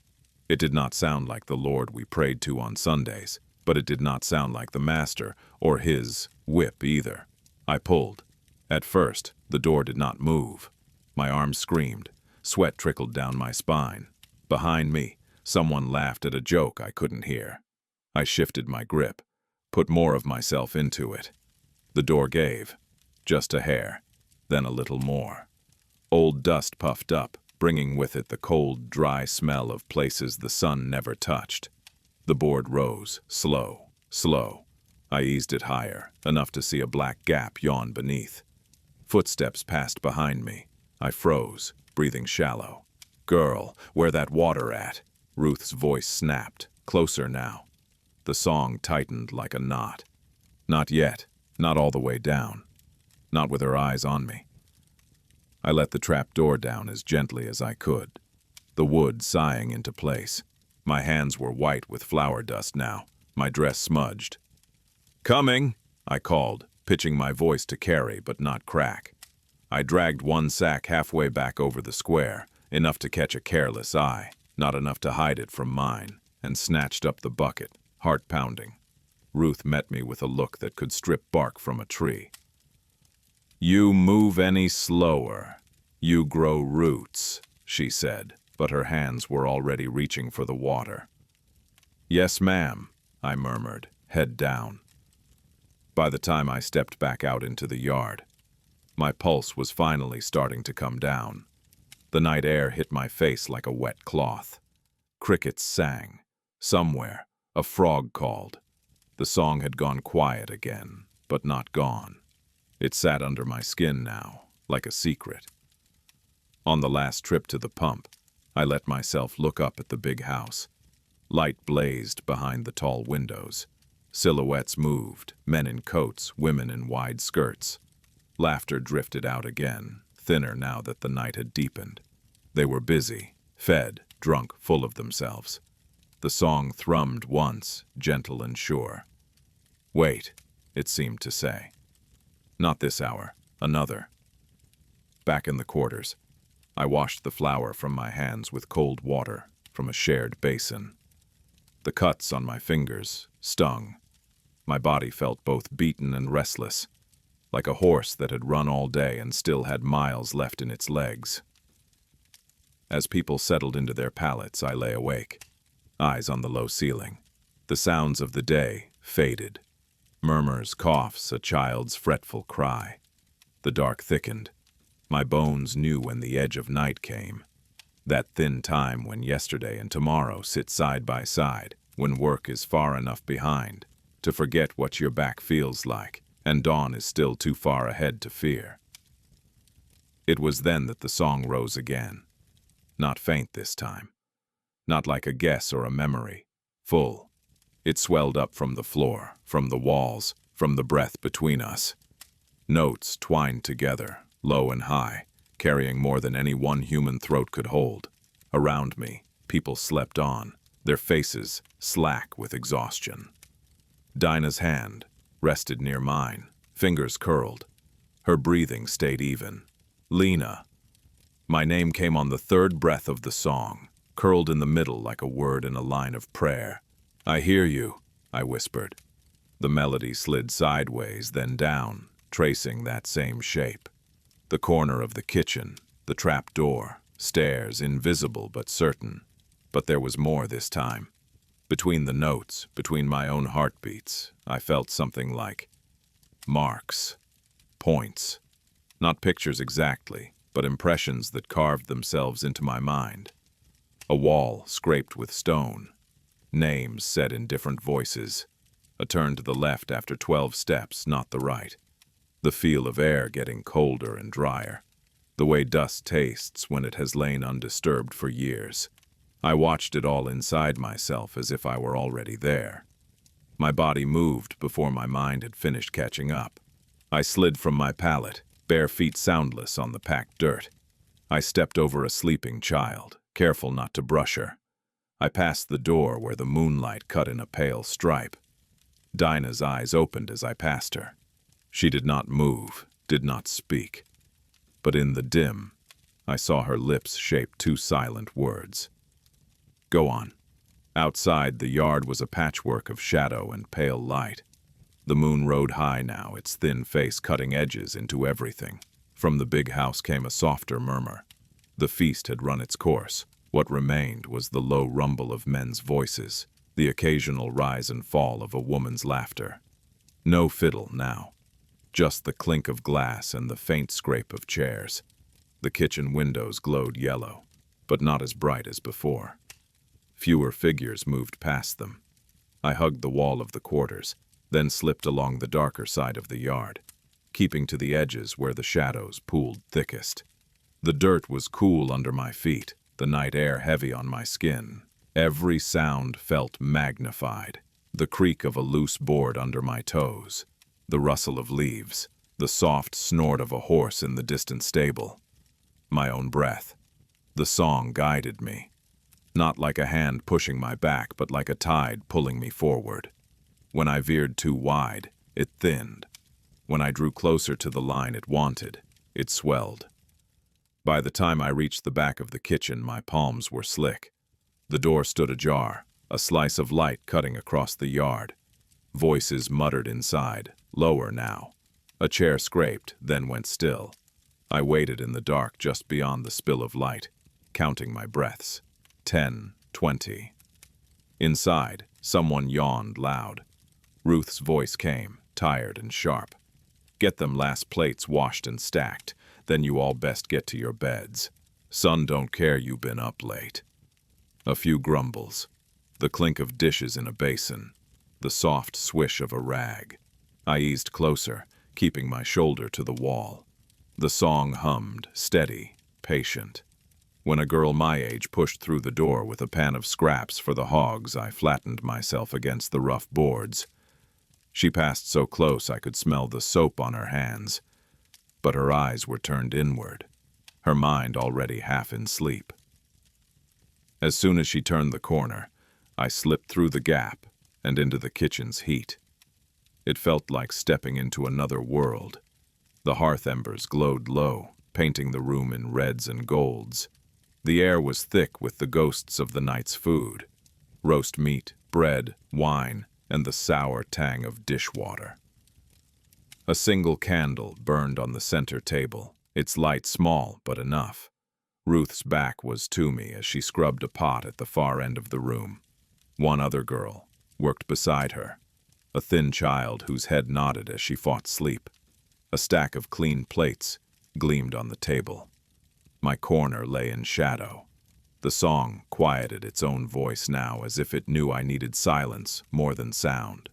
It did not sound like the Lord we prayed to on Sundays, but it did not sound like the Master or his whip either. I pulled. At first, the door did not move. My arms screamed. Sweat trickled down my spine. Behind me, Someone laughed at a joke I couldn't hear. I shifted my grip, put more of myself into it. The door gave, just a hair, then a little more. Old dust puffed up, bringing with it the cold, dry smell of places the sun never touched. The board rose, slow, slow. I eased it higher, enough to see a black gap yawn beneath. Footsteps passed behind me. I froze, breathing shallow. "Girl, where that water at?" Ruth's voice snapped, closer now. The song tightened like a knot. Not yet, not all the way down. Not with her eyes on me. I let the trap door down as gently as I could, the wood sighing into place. My hands were white with flour dust now, my dress smudged. "Coming!" I called, pitching my voice to carry but not crack. I dragged one sack halfway back over the square, enough to catch a careless eye, not enough to hide it from mine, and snatched up the bucket, heart pounding. Ruth met me with a look that could strip bark from a tree. "You move any slower, you grow roots," she said, but her hands were already reaching for the water. "Yes, ma'am," I murmured, head down. By the time I stepped back out into the yard, my pulse was finally starting to come down. The night air hit my face like a wet cloth. Crickets sang. Somewhere, a frog called. The song had gone quiet again, but not gone. It sat under my skin now, like a secret. On the last trip to the pump, I let myself look up at the big house. Light blazed behind the tall windows. Silhouettes moved, men in coats, women in wide skirts. Laughter drifted out again, thinner now that the night had deepened. They were busy, fed, drunk, full of themselves. The song thrummed once, gentle and sure. "Wait," it seemed to say. "Not this hour, another." Back in the quarters, I washed the flour from my hands with cold water from a shared basin. The cuts on my fingers stung. My body felt both beaten and restless, like a horse that had run all day and still had miles left in its legs. As people settled into their pallets, I lay awake, eyes on the low ceiling. The sounds of the day faded. Murmurs, coughs, a child's fretful cry. The dark thickened. My bones knew when the edge of night came. That thin time when yesterday and tomorrow sit side by side, when work is far enough behind to forget what your back feels like, and dawn is still too far ahead to fear. It was then that the song rose again. Not faint this time. Not like a guess or a memory. Full. It swelled up from the floor, from the walls, from the breath between us. Notes twined together, low and high, carrying more than any one human throat could hold. Around me, people slept on, their faces slack with exhaustion. Dinah's hand rested near mine, fingers curled. Her breathing stayed even. Lina. My name came on the third breath of the song, curled in the middle like a word in a line of prayer. "I hear you," I whispered. The melody slid sideways, then down, tracing that same shape. The corner of the kitchen, the trap door, stairs, invisible but certain. But there was more this time. Between the notes, between my own heartbeats, I felt something like marks, points. Not pictures exactly, but impressions that carved themselves into my mind. A wall scraped with stone. Names said in different voices. A turn to the left after 12 steps, not the right. The feel of air getting colder and drier. The way dust tastes when it has lain undisturbed for years. I watched it all inside myself as if I were already there. My body moved before my mind had finished catching up. I slid from my pallet, bare feet soundless on the packed dirt. I stepped over a sleeping child, careful not to brush her. I passed the door where the moonlight cut in a pale stripe. Dinah's eyes opened as I passed her. She did not move, did not speak. But in the dim, I saw her lips shape two silent words. "Go on." Outside, the yard was a patchwork of shadow and pale light. The moon rode high now, its thin face cutting edges into everything. From the big house came a softer murmur. The feast had run its course. What remained was the low rumble of men's voices, the occasional rise and fall of a woman's laughter. No fiddle now, just the clink of glass and the faint scrape of chairs. The kitchen windows glowed yellow, but not as bright as before. Fewer figures moved past them. I hugged the wall of the quarters, then slipped along the darker side of the yard, keeping to the edges where the shadows pooled thickest. The dirt was cool under my feet, the night air heavy on my skin. Every sound felt magnified. The creak of a loose board under my toes, the rustle of leaves, the soft snort of a horse in the distant stable. My own breath. The song guided me, not like a hand pushing my back, but like a tide pulling me forward. When I veered too wide, it thinned. When I drew closer to the line it wanted, it swelled. By the time I reached the back of the kitchen, my palms were slick. The door stood ajar, a slice of light cutting across the yard. Voices muttered inside, lower now. A chair scraped, then went still. I waited in the dark just beyond the spill of light, counting my breaths. 10, 20. Inside, someone yawned loud. Ruth's voice came, tired and sharp. "Get them last plates washed and stacked, then you all best get to your beds. Son don't care you been up late." A few grumbles. The clink of dishes in a basin. The soft swish of a rag. I eased closer, keeping my shoulder to the wall. The song hummed, steady, patient. When a girl my age pushed through the door with a pan of scraps for the hogs, I flattened myself against the rough boards. She passed so close I could smell the soap on her hands, but her eyes were turned inward, her mind already half in sleep. As soon as she turned the corner, I slipped through the gap and into the kitchen's heat. It felt like stepping into another world. The hearth embers glowed low, painting the room in reds and golds. The air was thick with the ghosts of the night's food: roast meat, bread, wine, and the sour tang of dishwater. A single candle burned on the center table, its light small but enough. Ruth's back was to me as she scrubbed a pot at the far end of the room. One other girl worked beside her, a thin child whose head nodded as she fought sleep. A stack of clean plates gleamed on the table. My corner lay in shadow. The song quieted its own voice now, as if it knew I needed silence more than sound.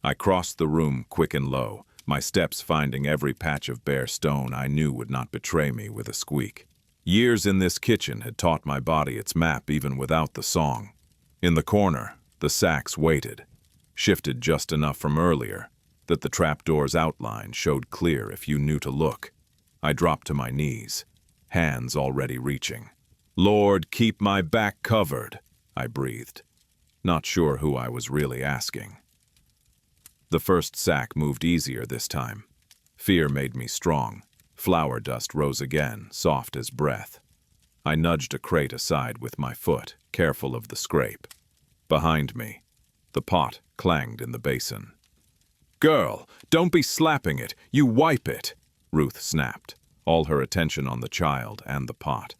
I crossed the room quick and low, my steps finding every patch of bare stone I knew would not betray me with a squeak. Years in this kitchen had taught my body its map even without the song. In the corner, the sacks waited, shifted just enough from earlier that the trapdoor's outline showed clear if you knew to look. I dropped to my knees, hands already reaching. "Lord, keep my back covered," I breathed, not sure who I was really asking. The first sack moved easier this time. Fear made me strong. Flour dust rose again, soft as breath. I nudged a crate aside with my foot, careful of the scrape. Behind me, the pot clanged in the basin. "Girl, don't be slapping it, you wipe it," Ruth snapped, all her attention on the child and the pot.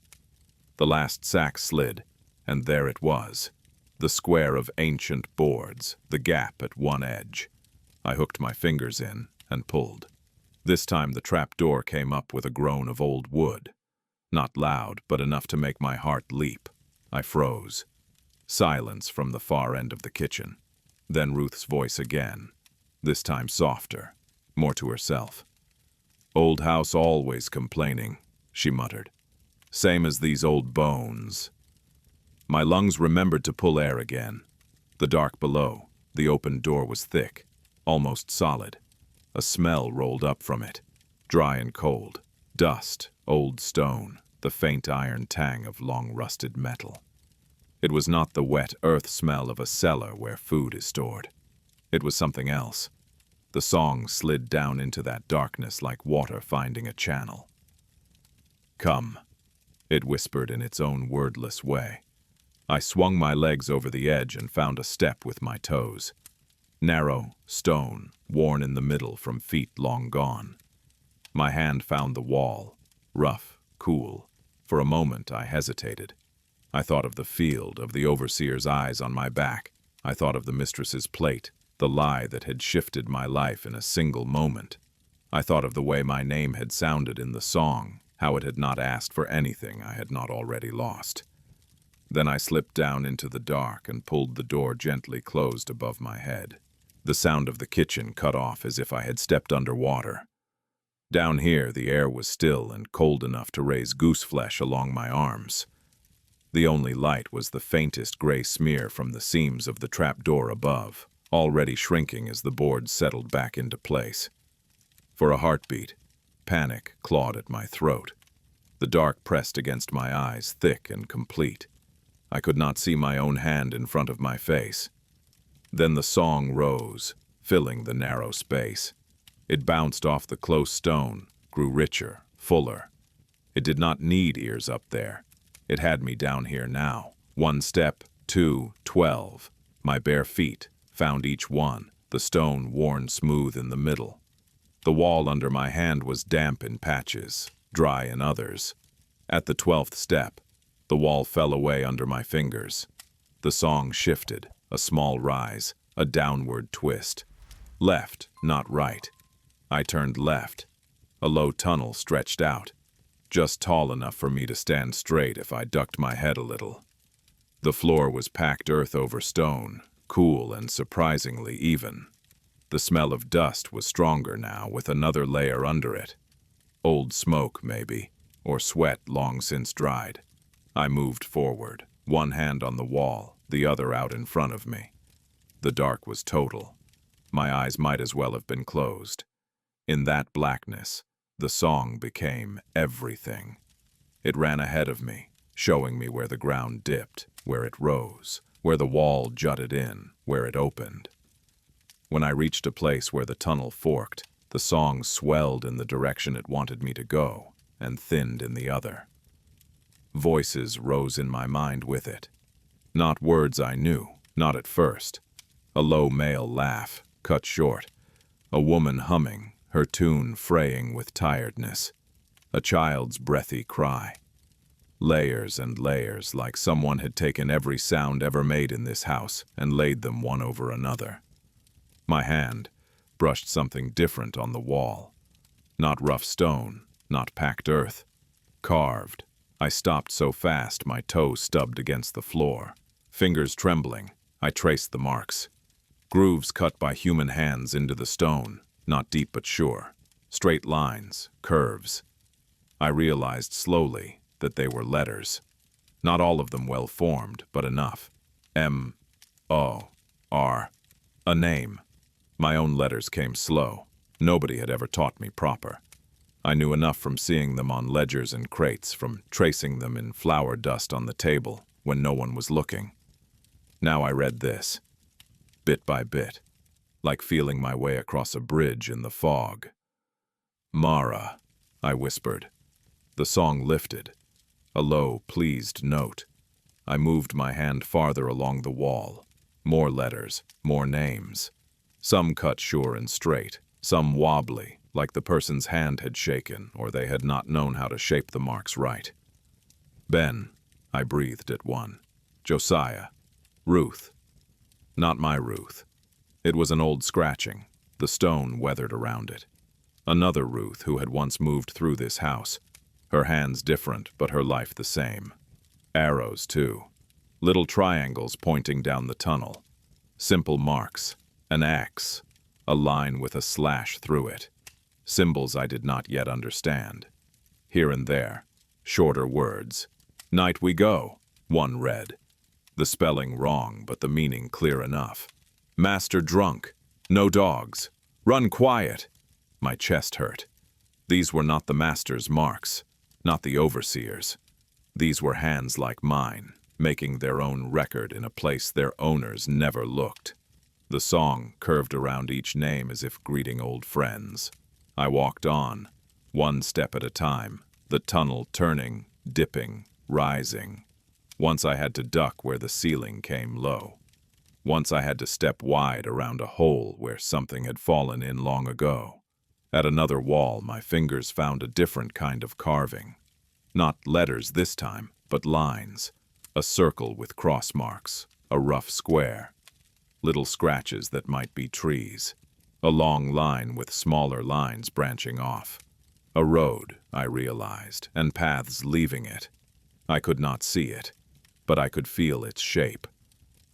The last sack slid, and there it was, the square of ancient boards, the gap at one edge. I hooked my fingers in and pulled. This time the trap door came up with a groan of old wood. Not loud, but enough to make my heart leap. I froze. Silence from the far end of the kitchen. Then Ruth's voice again, this time softer, more to herself. "Old house always complaining," she muttered. "Same as these old bones." My lungs remembered to pull air again. The dark below, the open door was thick, almost solid. A smell rolled up from it, dry and cold. Dust, old stone, the faint iron tang of long-rusted metal. It was not the wet earth smell of a cellar where food is stored. It was something else. The song slid down into that darkness like water finding a channel. "Come," it whispered in its own wordless way. I swung my legs over the edge and found a step with my toes. Narrow, stone, worn in the middle from feet long gone. My hand found the wall, rough, cool. For a moment I hesitated. I thought of the field, of the overseer's eyes on my back. I thought of the mistress's plate, the lie that had shifted my life in a single moment. I thought of the way my name had sounded in the song, how it had not asked for anything I had not already lost. Then I slipped down into the dark and pulled the door gently closed above my head. The sound of the kitchen cut off as if I had stepped underwater. Down here, the air was still and cold enough to raise goose flesh along my arms. The only light was the faintest gray smear from the seams of the trapdoor above, already shrinking as the boards settled back into place. For a heartbeat, panic clawed at my throat. The dark pressed against my eyes, thick and complete. I could not see my own hand in front of my face. Then the song rose, filling the narrow space. It bounced off the close stone, grew richer, fuller. It did not need ears up there. It had me down here now. 1 step, 2, 12. My bare feet found each one, the stone worn smooth in the middle. The wall under my hand was damp in patches, dry in others. At the 12th step, the wall fell away under my fingers. The song shifted, a small rise, a downward twist. Left, not right. I turned left. A low tunnel stretched out, just tall enough for me to stand straight if I ducked my head a little. The floor was packed earth over stone, cool and surprisingly even. The smell of dust was stronger now, with another layer under it. Old smoke, maybe, or sweat long since dried. I moved forward, one hand on the wall, the other out in front of me. The dark was total. My eyes might as well have been closed. In that blackness, the song became everything. It ran ahead of me, showing me where the ground dipped, where it rose, where the wall jutted in, where it opened. When I reached a place where the tunnel forked, the song swelled in the direction it wanted me to go, and thinned in the other. Voices rose in my mind with it. Not words I knew, not at first. A low male laugh, cut short. A woman humming, her tune fraying with tiredness. A child's breathy cry. Layers and layers, like someone had taken every sound ever made in this house and laid them one over another. My hand brushed something different on the wall. Not rough stone, not packed earth. Carved. I stopped so fast my toe stubbed against the floor. Fingers trembling, I traced the marks. Grooves cut by human hands into the stone, not deep but sure. Straight lines, curves. I realized slowly that they were letters. Not all of them well formed, but enough. M-O-R. A name. My own letters came slow. Nobody had ever taught me proper. I knew enough from seeing them on ledgers and crates, from tracing them in flour dust on the table when no one was looking. Now I read this, bit by bit, like feeling my way across a bridge in the fog. Mara, I whispered. The song lifted, a low, pleased note. I moved my hand farther along the wall. More letters, more names. Some cut sure and straight, some wobbly, like the person's hand had shaken or they had not known how to shape the marks right. Ben, I breathed at one. Josiah. Ruth. Not my Ruth. It was an old scratching, the stone weathered around it. Another Ruth who had once moved through this house. Her hands different, but her life the same. Arrows, too. Little triangles pointing down the tunnel. Simple marks. An X. A line with a slash through it. Symbols I did not yet understand. Here and there, shorter words. Night we go, one read. The spelling wrong, but the meaning clear enough. Master drunk, no dogs, run quiet. My chest hurt. These were not the master's marks, not the overseer's. These were hands like mine, making their own record in a place their owners never looked. The song curved around each name as if greeting old friends. I walked on, one step at a time, the tunnel turning, dipping, rising. Once I had to duck where the ceiling came low. Once I had to step wide around a hole where something had fallen in long ago. At another wall, my fingers found a different kind of carving. Not letters this time, but lines. A circle with cross marks, a rough square, little scratches that might be trees, a long line with smaller lines branching off. A road, I realized, and paths leaving it. I could not see it, but I could feel its shape.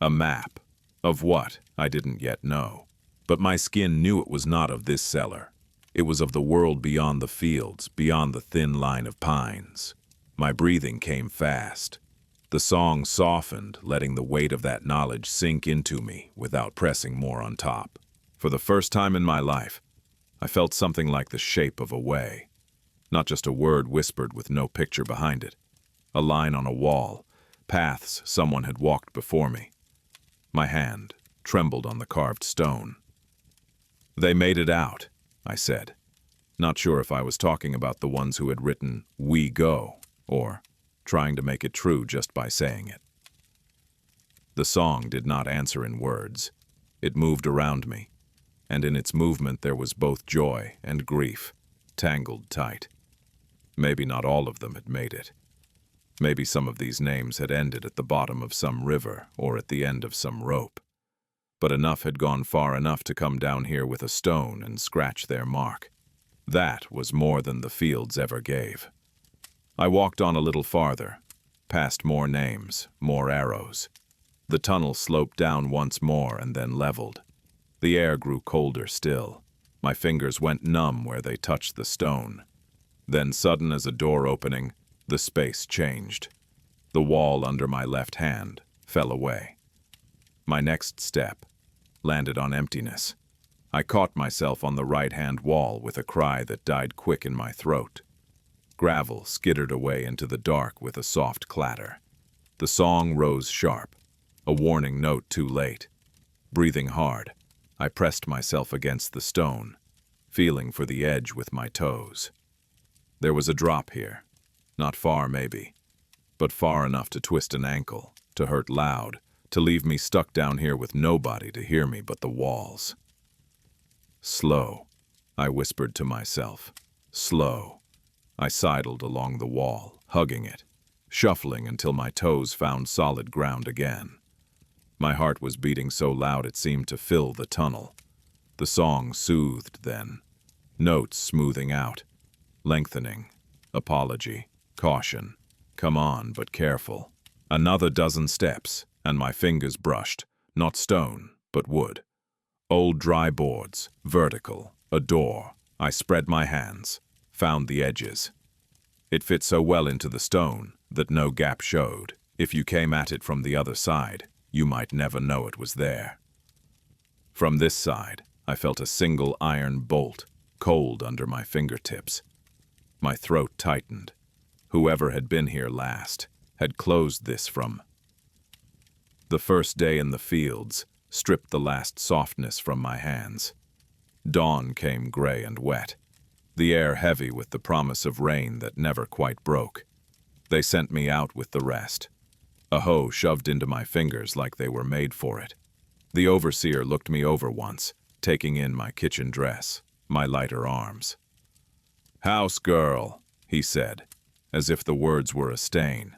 A map. Of what, I didn't yet know. But my skin knew it was not of this cellar. It was of the world beyond the fields, beyond the thin line of pines. My breathing came fast. The song softened, letting the weight of that knowledge sink into me without pressing more on top. For the first time in my life, I felt something like the shape of a way. Not just a word whispered with no picture behind it. A line on a wall, paths someone had walked before me. My hand trembled on the carved stone. "They made it out," I said, not sure if I was talking about the ones who had written, "We go," or trying to make it true just by saying it. The song did not answer in words. It moved around me, and in its movement there was both joy and grief, tangled tight. Maybe not all of them had made it. Maybe some of these names had ended at the bottom of some river or at the end of some rope. But enough had gone far enough to come down here with a stone and scratch their mark. That was more than the fields ever gave. I walked on a little farther, past more names, more arrows. The tunnel sloped down once more and then leveled. The air grew colder still. My fingers went numb where they touched the stone. Then, sudden as a door opening, the space changed. The wall under my left hand fell away. My next step landed on emptiness. I caught myself on the right-hand wall with a cry that died quick in my throat. Gravel skittered away into the dark with a soft clatter. The song rose sharp, a warning note too late. Breathing hard, I pressed myself against the stone, feeling for the edge with my toes. There was a drop here, not far maybe, but far enough to twist an ankle, to hurt loud, to leave me stuck down here with nobody to hear me but the walls. "Slow," I whispered to myself. "Slow." I sidled along the wall, hugging it, shuffling until my toes found solid ground again. My heart was beating so loud it seemed to fill the tunnel. The song soothed then, notes smoothing out, lengthening, apology, caution, come on but careful. Another dozen steps, and my fingers brushed, not stone, but wood. Old dry boards, vertical, a door. I spread my hands, found the edges. It fit so well into the stone that no gap showed. If you came at it from the other side, you might never know it was there. From this side, I felt a single iron bolt, cold under my fingertips. My throat tightened. Whoever had been here last had closed this from. The first day in the fields stripped the last softness from my hands. Dawn came gray and wet, the air heavy with the promise of rain that never quite broke. They sent me out with the rest. A hoe shoved into my fingers like they were made for it. The overseer looked me over once, taking in my kitchen dress, my lighter arms. "House girl," he said, as if the words were a stain.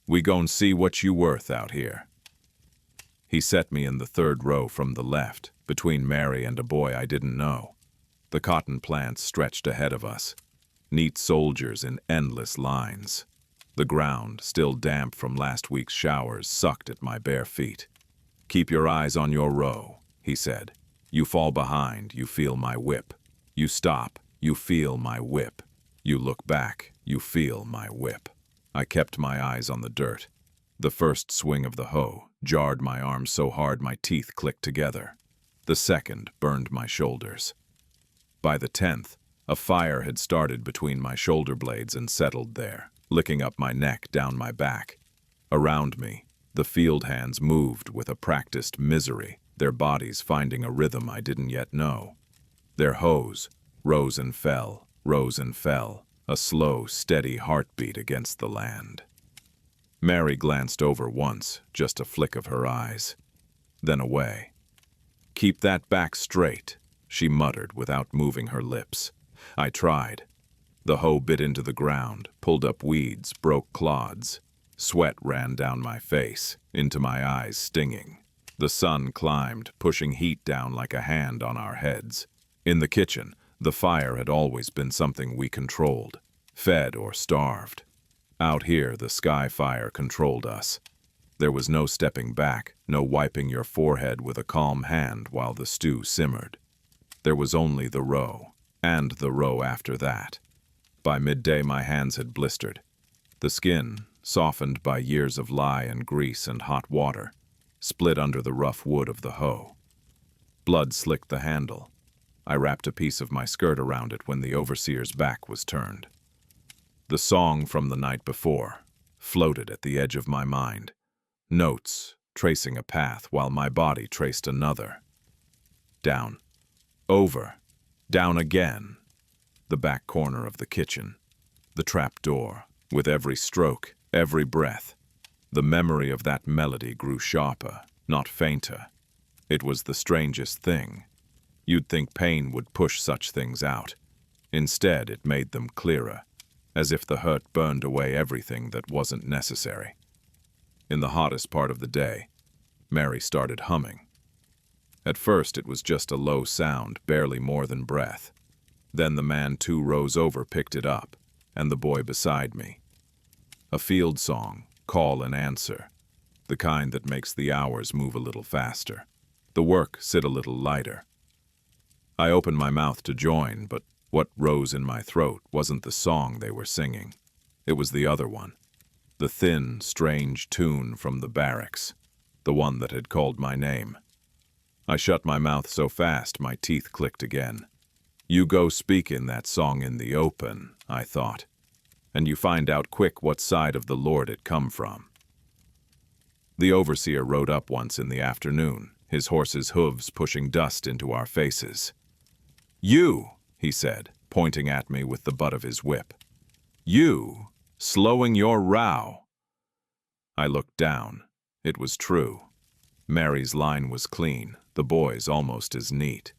"We gon' see what you worth out here." He set me in the third row from the left, between Mary and a boy I didn't know. The cotton plants stretched ahead of us, neat soldiers in endless lines. The ground, still damp from last week's showers, sucked at my bare feet. "Keep your eyes on your row," he said. "You fall behind, you feel my whip. You stop, you feel my whip. You look back, you feel my whip." I kept my eyes on the dirt. The first swing of the hoe jarred my arm so hard my teeth clicked together. The second burned my shoulders. By the 10th, a fire had started between my shoulder blades and settled there, licking up my neck, down my back. Around me, the field hands moved with a practiced misery, their bodies finding a rhythm I didn't yet know. Their hoes rose and fell, a slow, steady heartbeat against the land. Mary glanced over once, just a flick of her eyes, then away. "Keep that back straight," she muttered without moving her lips. I tried. The hoe bit into the ground, pulled up weeds, broke clods. Sweat ran down my face, into my eyes stinging. The sun climbed, pushing heat down like a hand on our heads. In the kitchen, the fire had always been something we controlled, fed or starved. Out here, the sky fire controlled us. There was no stepping back, no wiping your forehead with a calm hand while the stew simmered. There was only the row, and the row after that. By midday, my hands had blistered. The skin, softened by years of lye and grease and hot water, split under the rough wood of the hoe. Blood slicked the handle. I wrapped a piece of my skirt around it when the overseer's back was turned. The song from the night before floated at the edge of my mind, notes tracing a path while my body traced another. Down, over, down again. The back corner of the kitchen, the trap door, with every stroke, every breath. The memory of that melody grew sharper, not fainter. It was the strangest thing. You'd think pain would push such things out. Instead, it made them clearer, as if the hurt burned away everything that wasn't necessary. In the hottest part of the day, Mary started humming. At first, it was just a low sound, barely more than breath. Then the man 2 rows over picked it up, and the boy beside me. A field song, call and answer, the kind that makes the hours move a little faster, the work sit a little lighter. I opened my mouth to join, but what rose in my throat wasn't the song they were singing. It was the other one, the thin, strange tune from the barracks, the one that had called my name. I shut my mouth so fast my teeth clicked again. You go speak in that song in the open, I thought, and you find out quick what side of the Lord it come from. The overseer rode up once in the afternoon, his horse's hooves pushing dust into our faces. You, he said, pointing at me with the butt of his whip. You, slowing your row. I looked down. It was true. Mary's line was clean, the boy's almost as neat.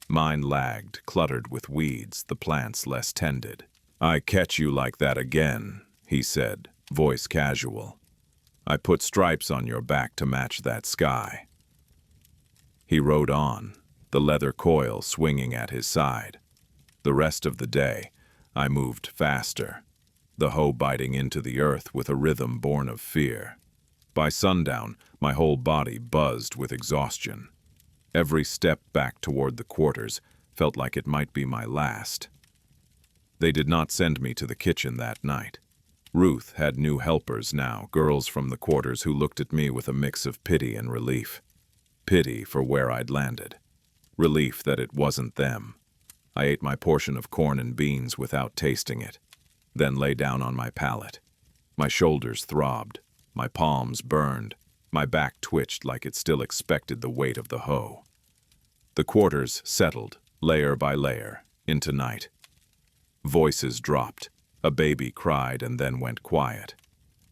Mine lagged, cluttered with weeds, the plants less tended. I catch you like that again, he said, voice casual. I put stripes on your back to match that sky. He rode on, the leather coil swinging at his side. The rest of the day, I moved faster, the hoe biting into the earth with a rhythm born of fear. By sundown, my whole body buzzed with exhaustion. Every step back toward the quarters felt like it might be my last. They did not send me to the kitchen that night. Ruth had new helpers now, girls from the quarters who looked at me with a mix of pity and relief. Pity for where I'd landed. Relief that it wasn't them. I ate my portion of corn and beans without tasting it, then lay down on my pallet. My shoulders throbbed, my palms burned, my back twitched like it still expected the weight of the hoe. The quarters settled, layer by layer, into night. Voices dropped. A baby cried and then went quiet.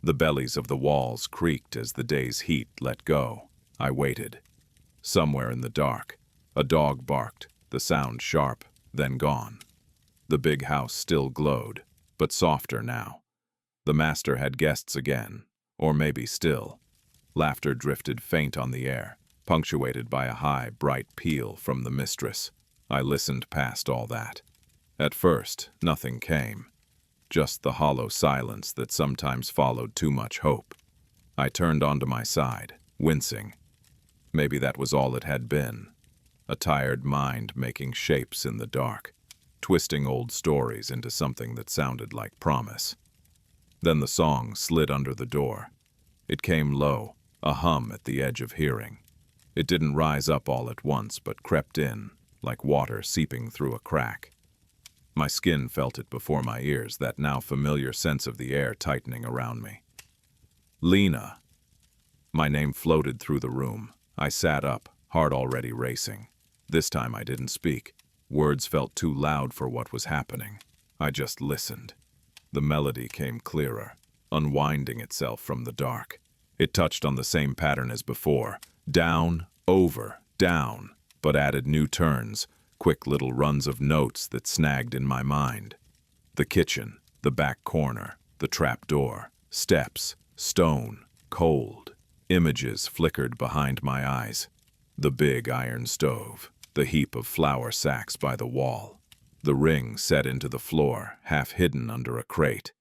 The bellies of the walls creaked as the day's heat let go. I waited. Somewhere in the dark, a dog barked, the sound sharp, then gone. The big house still glowed, but softer now. The master had guests again, or maybe still. Laughter drifted faint on the air, punctuated by a high, bright peal from the mistress. I listened past all that. At first, nothing came. Just the hollow silence that sometimes followed too much hope. I turned onto my side, wincing. Maybe that was all it had been. A tired mind making shapes in the dark, twisting old stories into something that sounded like promise. Then the song slid under the door. It came low, a hum at the edge of hearing. It didn't rise up all at once, but crept in, like water seeping through a crack. My skin felt it before my ears, that now familiar sense of the air tightening around me. Lina. My name floated through the room. I sat up, heart already racing. This time I didn't speak. Words felt too loud for what was happening. I just listened. The melody came clearer, unwinding itself from the dark. It touched on the same pattern as before. Down, over, down, but added new turns, quick little runs of notes that snagged in my mind. The kitchen, the back corner, the trap door, steps, Stone, cold. Images flickered behind my eyes. The big iron stove, the heap of flour sacks by the wall, the ring set into the floor, half hidden under a crate.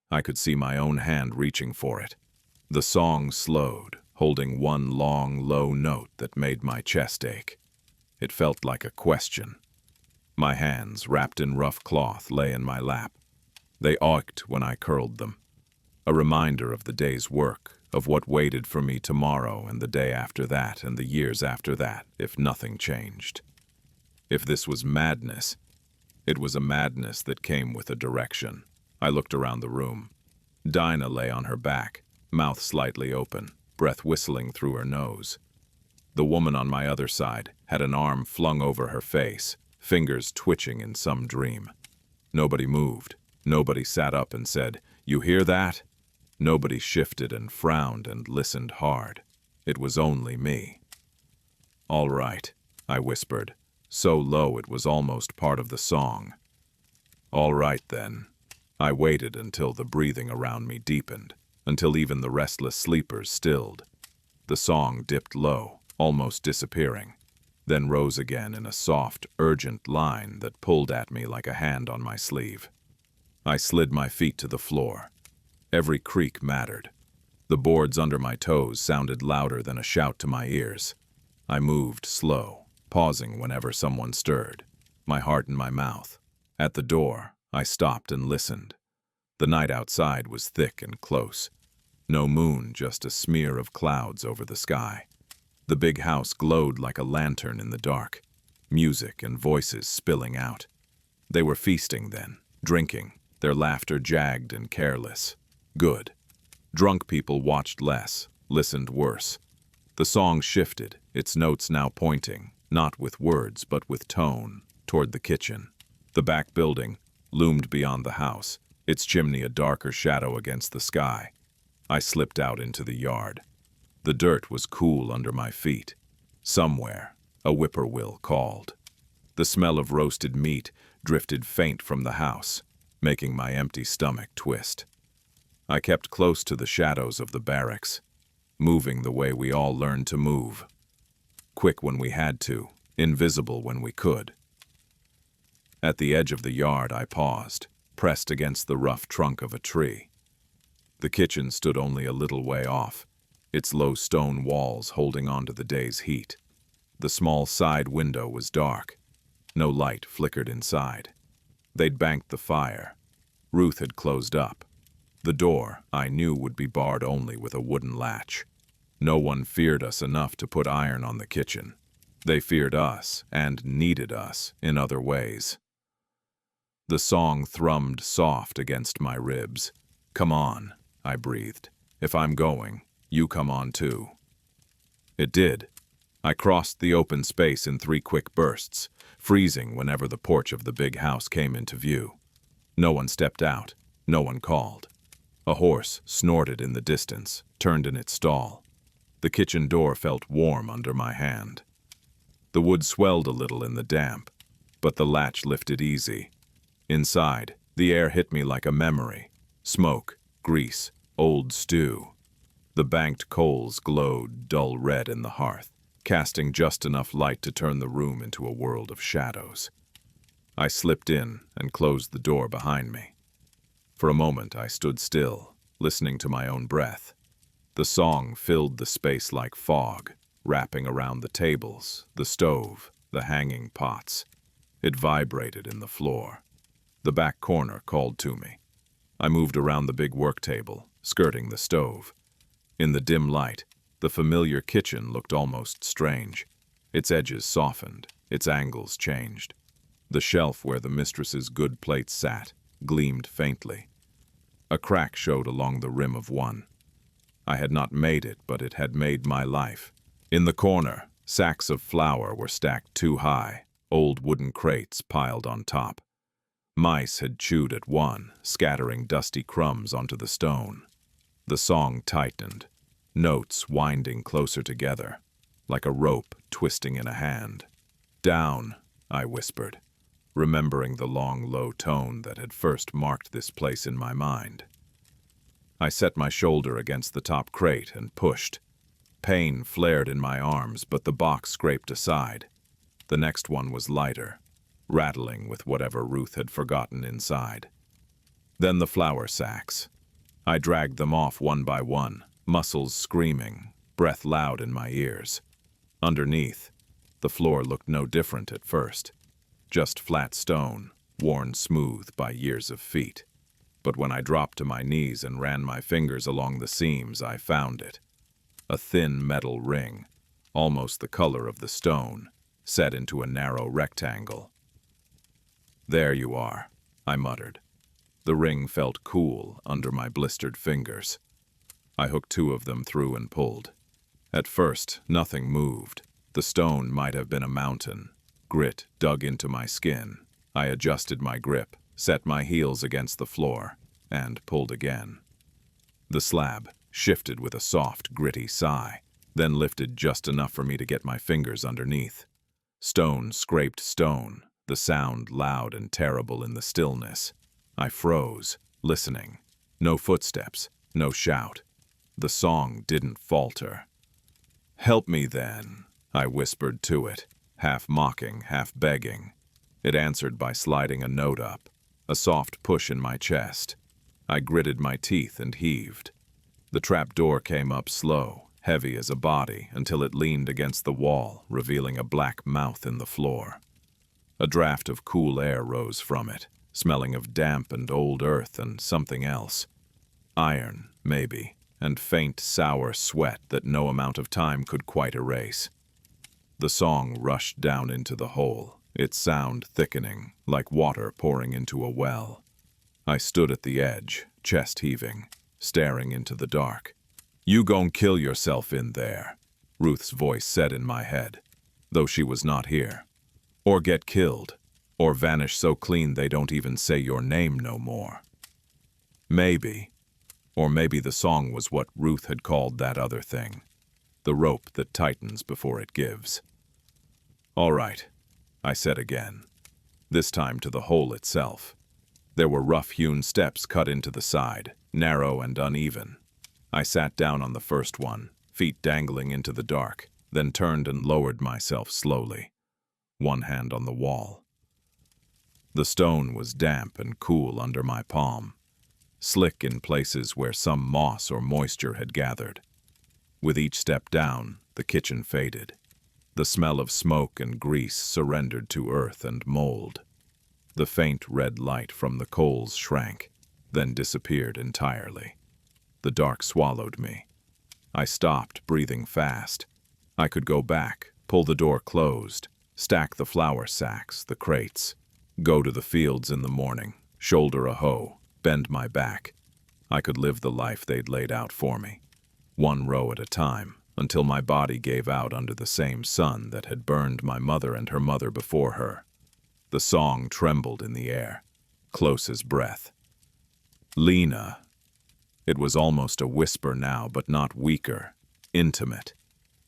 I could see my own hand reaching for it. The song slowed, holding one long, low note that made my chest ache. It felt like a question. My hands, wrapped in rough cloth, lay in my lap. They ached when I curled them. A reminder of the day's work, of what waited for me tomorrow and the day after that and the years after that, if nothing changed. If this was madness, it was a madness that came with a direction. I looked around the room. Dinah lay on her back, mouth slightly open, breath whistling through her nose. The woman on my other side had an arm flung over her face, fingers twitching in some dream. Nobody moved. Nobody sat up and said, "You hear that?" Nobody shifted and frowned and listened hard. It was only me. "All right," I whispered, so low it was almost part of the song. "All right, then." I waited until the breathing around me deepened, until even the restless sleepers stilled. The song dipped low, almost disappearing, then rose again in a soft, urgent line that pulled at me like a hand on my sleeve. I slid my feet to the floor. Every creak mattered. The boards under my toes sounded louder than a shout to my ears. I moved slow, pausing whenever someone stirred, my heart in my mouth. At the door, I stopped and listened. The night outside was thick and close. No moon, just a smear of clouds over the sky. The big house glowed like a lantern in the dark, music and voices spilling out. They were feasting then, drinking, their laughter jagged and careless. Good. Drunk people watched less, listened worse. The song shifted, its notes now pointing, not with words but with tone, toward the kitchen. The back building loomed beyond the house, its chimney a darker shadow against the sky. I slipped out into the yard. The dirt was cool under my feet. Somewhere, a whippoorwill called. The smell of roasted meat drifted faint from the house, making my empty stomach twist. I kept close to the shadows of the barracks, moving the way we all learned to move. Quick when we had to, invisible when we could. At the edge of the yard I paused, pressed against the rough trunk of a tree. The kitchen stood only a little way off, its low stone walls holding on to the day's heat. The small side window was dark. No light flickered inside. They'd banked the fire. Ruth had closed up. The door, I knew, would be barred only with a wooden latch. No one feared us enough to put iron on the kitchen. They feared us, and needed us, in other ways. The song thrummed soft against my ribs. "Come on," I breathed. "If I'm going, you come on too." It did. I crossed the open space in 3 quick bursts, freezing whenever the porch of the big house came into view. No one stepped out. No one called. A horse snorted in the distance, turned in its stall. The kitchen door felt warm under my hand. The wood swelled a little in the damp, but the latch lifted easy. Inside, the air hit me like a memory. Smoke, grease, old stew. The banked coals glowed dull red in the hearth, casting just enough light to turn the room into a world of shadows. I slipped in and closed the door behind me. For a moment I stood still, listening to my own breath. The song filled the space like fog, wrapping around the tables, the stove, the hanging pots. It vibrated in the floor. The back corner called to me. I moved around the big work table, skirting the stove. In the dim light, the familiar kitchen looked almost strange. Its edges softened, its angles changed. The shelf where the mistress's good plates sat gleamed faintly. A crack showed along the rim of one. I had not made it, but it had made my life. In the corner, sacks of flour were stacked too high, old wooden crates piled on top. Mice had chewed at one, scattering dusty crumbs onto the stone. The song tightened, notes winding closer together, like a rope twisting in a hand. "Down," I whispered, remembering the long, low tone that had first marked this place in my mind. I set my shoulder against the top crate and pushed. Pain flared in my arms, but the box scraped aside. The next one was lighter, rattling with whatever Ruth had forgotten inside. Then the flour sacks. I dragged them off one by one, muscles screaming, breath loud in my ears. Underneath, the floor looked no different at first. Just flat stone, worn smooth by years of feet. But when I dropped to my knees and ran my fingers along the seams, I found it. A thin metal ring, almost the color of the stone, set into a narrow rectangle. "There you are," I muttered. The ring felt cool under my blistered fingers. I hooked two of them through and pulled. At first, nothing moved. The stone might have been a mountain. Grit dug into my skin. I adjusted my grip, set my heels against the floor, and pulled again. The slab shifted with a soft, gritty sigh, then lifted just enough for me to get my fingers underneath. Stone scraped stone, the sound loud and terrible in the stillness. I froze, listening. No footsteps, no shout. The song didn't falter. "Help me then," I whispered to it, half mocking, half begging. It answered by sliding a note up, a soft push in my chest. I gritted my teeth and heaved. The trap door came up slow, heavy as a body, until it leaned against the wall, revealing a black mouth in the floor. A draft of cool air rose from it, smelling of damp and old earth and something else. Iron, maybe, and faint, sour sweat that no amount of time could quite erase. The song rushed down into the hole, its sound thickening, like water pouring into a well. I stood at the edge, chest heaving, staring into the dark. "You gon' kill yourself in there," Ruth's voice said in my head, though she was not here. "Or get killed, or vanish so clean they don't even say your name no more." Maybe, or maybe the song was what Ruth had called that other thing, the rope that tightens before it gives. "All right," I said again, this time to the hole itself. There were rough-hewn steps cut into the side, narrow and uneven. I sat down on the first one, feet dangling into the dark, then turned and lowered myself slowly, one hand on the wall. The stone was damp and cool under my palm, slick in places where some moss or moisture had gathered. With each step down, the kitchen faded. The smell of smoke and grease surrendered to earth and mold. The faint red light from the coals shrank, then disappeared entirely. The dark swallowed me. I stopped, breathing fast. I could go back, pull the door closed, stack the flour sacks, the crates, go to the fields in the morning, shoulder a hoe, bend my back. I could live the life they'd laid out for me, one row at a time, until my body gave out under the same sun that had burned my mother and her mother before her. The song trembled in the air, close as breath. "Lina." It was almost a whisper now, but not weaker, intimate.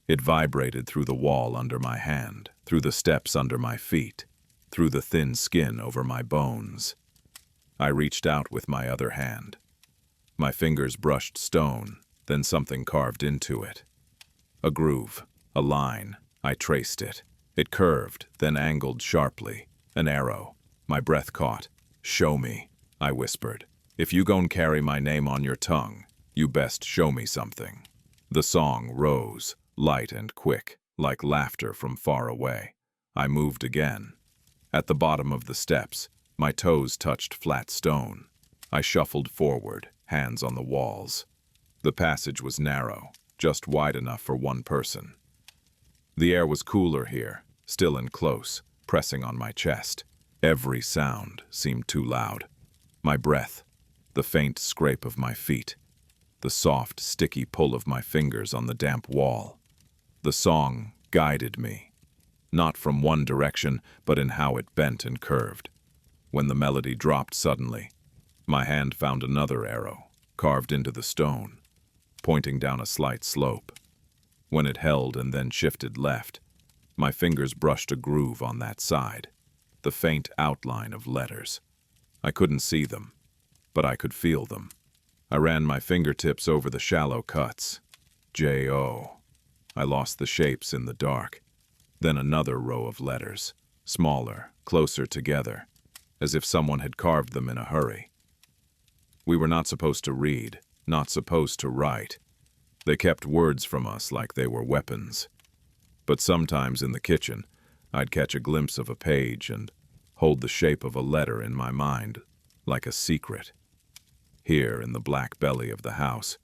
It vibrated through the wall under my hand, through the steps under my feet, through the thin skin over my bones. I reached out with my other hand. My fingers brushed stone, then something carved into it. A groove, a line. I traced it. It curved, then angled sharply. An arrow. My breath caught. "Show me," I whispered. "If you gon' carry my name on your tongue, you best show me something." The song rose, light and quick, like laughter from far away. I moved again. At the bottom of the steps, my toes touched flat stone. I shuffled forward, hands on the walls. The passage was narrow, just wide enough for one person. The air was cooler here, still and close, pressing on my chest. Every sound seemed too loud. My breath, the faint scrape of my feet, the soft, sticky pull of my fingers on the damp wall. The song guided me, not from one direction, but in how it bent and curved. When the melody dropped suddenly, my hand found another arrow, carved into the stone, pointing down a slight slope. When it held and then shifted left, my fingers brushed a groove on that side, the faint outline of letters. I couldn't see them, but I could feel them. I ran my fingertips over the shallow cuts. J-O. I lost the shapes in the dark. Then another row of letters, smaller, closer together, as if someone had carved them in a hurry. We were not supposed to read, not supposed to write. They kept words from us like they were weapons. But sometimes in the kitchen, I'd catch a glimpse of a page and hold the shape of a letter in my mind, like a secret. Here, in the black belly of the house,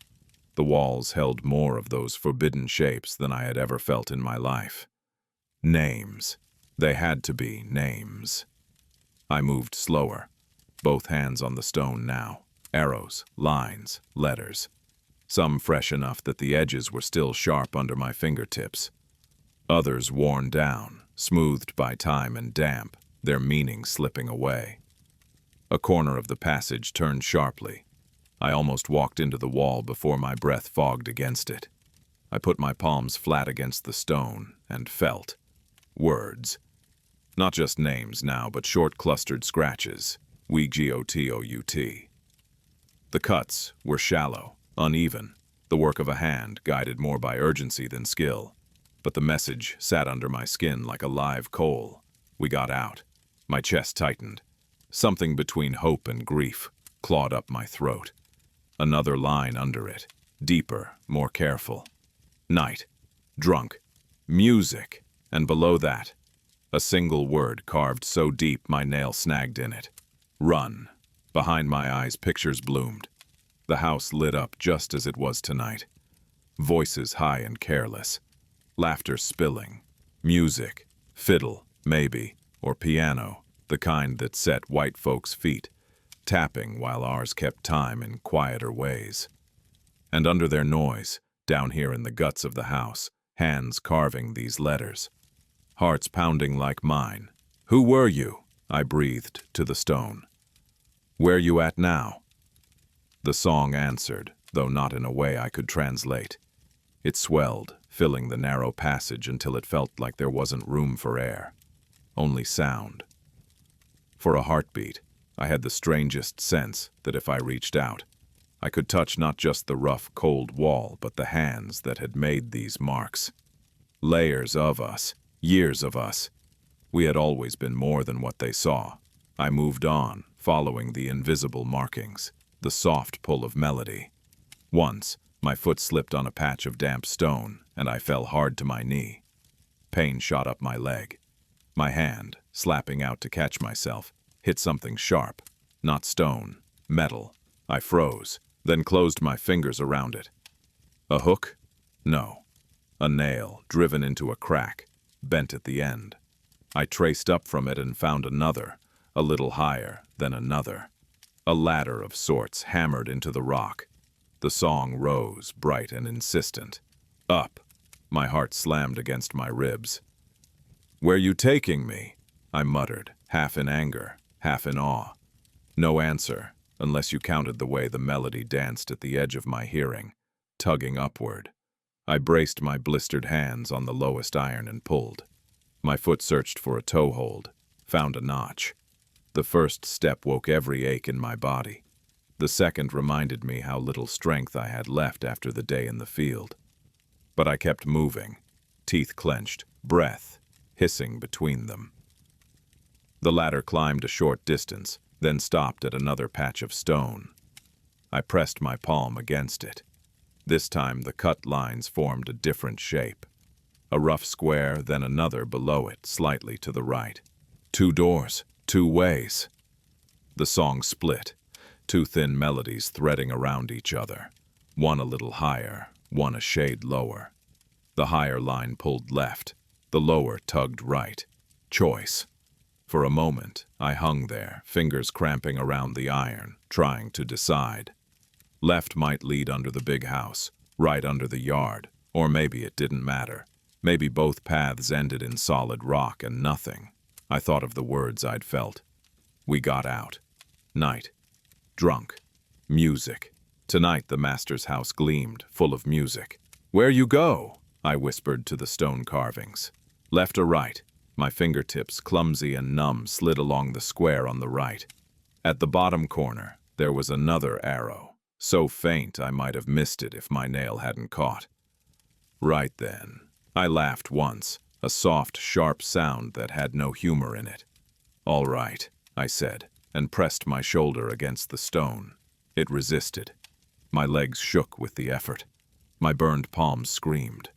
the walls held more of those forbidden shapes than I had ever felt in my life. Names. They had to be names. I moved slower, both hands on the stone now. Arrows, lines, letters. Some fresh enough that the edges were still sharp under my fingertips. Others worn down, smoothed by time and damp, their meaning slipping away. A corner of the passage turned sharply. I almost walked into the wall before my breath fogged against it. I put my palms flat against the stone and felt. Words. Not just names now, but short clustered scratches. W-G-O-T-O-U-T. The cuts were shallow, uneven, the work of a hand guided more by urgency than skill. But the message sat under my skin like a live coal. We got out. My chest tightened. Something between hope and grief clawed up my throat. Another line under it, deeper, more careful. Night, drunk, music, and below that, a single word carved so deep my nail snagged in it. Run. Behind my eyes, pictures bloomed. The house lit up just as it was tonight. Voices high and careless. Laughter spilling. Music. Fiddle, maybe, or piano, the kind that set white folks' feet, tapping while ours kept time in quieter ways. And under their noise, down here in the guts of the house, hands carving these letters. Hearts pounding like mine. Who were you? I breathed to the stone. Where you at now? The song answered, though not in a way I could translate. It swelled, filling the narrow passage until it felt like there wasn't room for air. Only sound. For a heartbeat, I had the strangest sense that if I reached out, I could touch not just the rough, cold wall, but the hands that had made these marks. Layers of us, years of us. We had always been more than what they saw. I moved on, following the invisible markings, the soft pull of melody. Once, my foot slipped on a patch of damp stone, and I fell hard to my knee. Pain shot up my leg. My hand, slapping out to catch myself, hit something sharp. Not stone, metal. I froze, then closed my fingers around it. A hook? No. A nail, driven into a crack, bent at the end. I traced up from it and found another, a little higher, then another. A ladder of sorts hammered into the rock. The song rose, bright and insistent. Up. My heart slammed against my ribs. Where you taking me? I muttered, half in anger, half in awe. No answer, unless you counted the way the melody danced at the edge of my hearing, tugging upward. I braced my blistered hands on the lowest iron and pulled. My foot searched for a toehold, found a notch. The first step woke every ache in my body. The second reminded me how little strength I had left after the day in the field. But I kept moving, teeth clenched, breath hissing between them. The ladder climbed a short distance, then stopped at another patch of stone. I pressed my palm against it. This time the cut lines formed a different shape. A rough square, then another below it, slightly to the right. 2 doors, 2 ways. The song split, 2 thin melodies threading around each other. One a little higher, one a shade lower. The higher line pulled left, the lower tugged right. Choice. For a moment, I hung there, fingers cramping around the iron, trying to decide. Left might lead under the big house, right under the yard, or maybe it didn't matter. Maybe both paths ended in solid rock and nothing. I thought of the words I'd felt. We got out. Night. Drunk. Music. Tonight the master's house gleamed, full of music. Where you go? I whispered to the stone carvings. Left or right? My fingertips, clumsy and numb, slid along the square on the right. At the bottom corner, there was another arrow, so faint I might have missed it if my nail hadn't caught. Right then, I laughed once, a soft, sharp sound that had no humor in it. "All right," I said, and pressed my shoulder against the stone. It resisted. My legs shook with the effort. My burned palms screamed.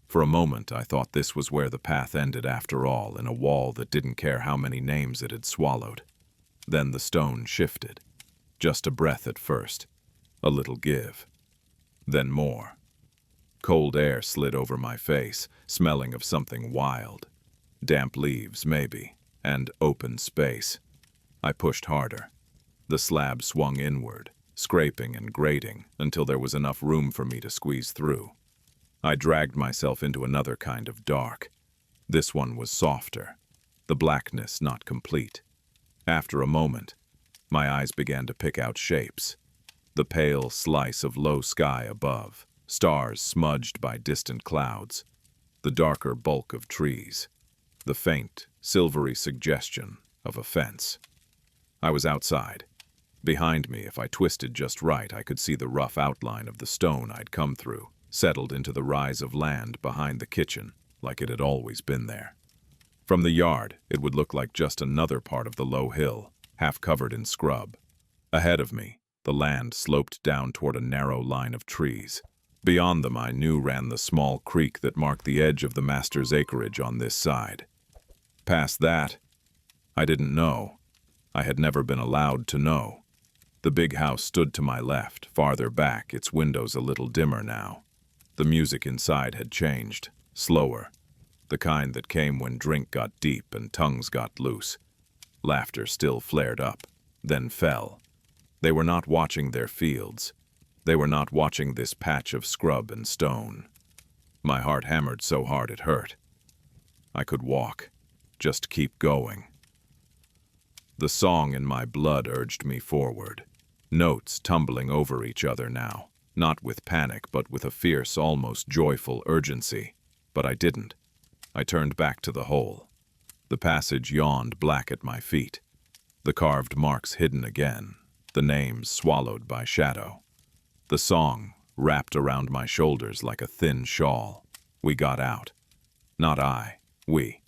For a moment I thought this was where the path ended after all, in a wall that didn't care how many names it had swallowed. Then the stone shifted. Just a breath at first. A little give. Then more. Cold air slid over my face, smelling of something wild. Damp leaves, maybe, and open space. I pushed harder. The slab swung inward, scraping and grating until there was enough room for me to squeeze through. I dragged myself into another kind of dark. This one was softer, the blackness not complete. After a moment, my eyes began to pick out shapes. The pale slice of low sky above, stars smudged by distant clouds, the darker bulk of trees, the faint, silvery suggestion of a fence. I was outside. Behind me, if I twisted just right, I could see the rough outline of the stone I'd come through, settled into the rise of land behind the kitchen, like it had always been there. From the yard, it would look like just another part of the low hill, half covered in scrub. Ahead of me, the land sloped down toward a narrow line of trees. Beyond them, I knew ran the small creek that marked the edge of the master's acreage on this side. Past that, I didn't know. I had never been allowed to know. The big house stood to my left, farther back, its windows a little dimmer now. The music inside had changed, slower, the kind that came when drink got deep and tongues got loose. Laughter still flared up, then fell. They were not watching their fields. They were not watching this patch of scrub and stone. My heart hammered so hard it hurt. I could walk, just keep going. The song in my blood urged me forward, notes tumbling over each other now. Not with panic, but with a fierce, almost joyful urgency. But I didn't. I turned back to the hole. The passage yawned black at my feet. The carved marks hidden again, the names swallowed by shadow. The song wrapped around my shoulders like a thin shawl. We got out. Not I, we.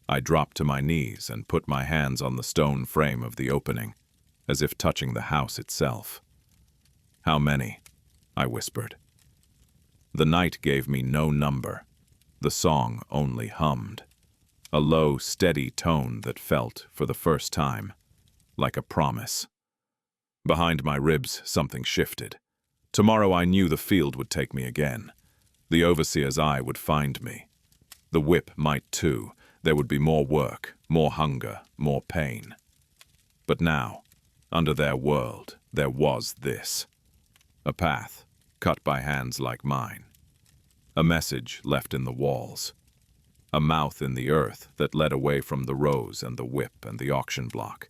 I dropped to my knees and put my hands on the stone frame of the opening, as if touching the house itself. "How many?" I whispered. The night gave me no number. The song only hummed. A low, steady tone that felt, for the first time, like a promise. Behind my ribs, something shifted. Tomorrow I knew the field would take me again. The overseer's eye would find me. The whip might too. There would be more work, more hunger, more pain. But now, under their world, there was this. A path, cut by hands like mine. A message left in the walls. A mouth in the earth that led away from the rose and the whip and the auction block.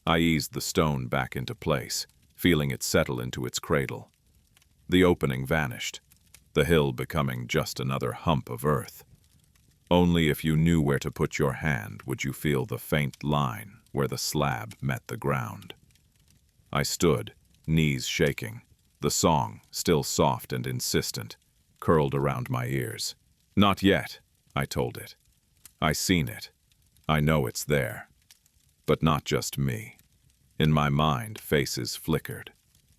I eased the stone back into place, feeling it settle into its cradle. The opening vanished, the hill becoming just another hump of earth. Only if you knew where to put your hand would you feel the faint line where the slab met the ground. I stood, knees shaking, the song, still soft and insistent, curled around my ears. "Not yet," I told it. "I seen it. I know it's there." But not just me. In my mind, faces flickered.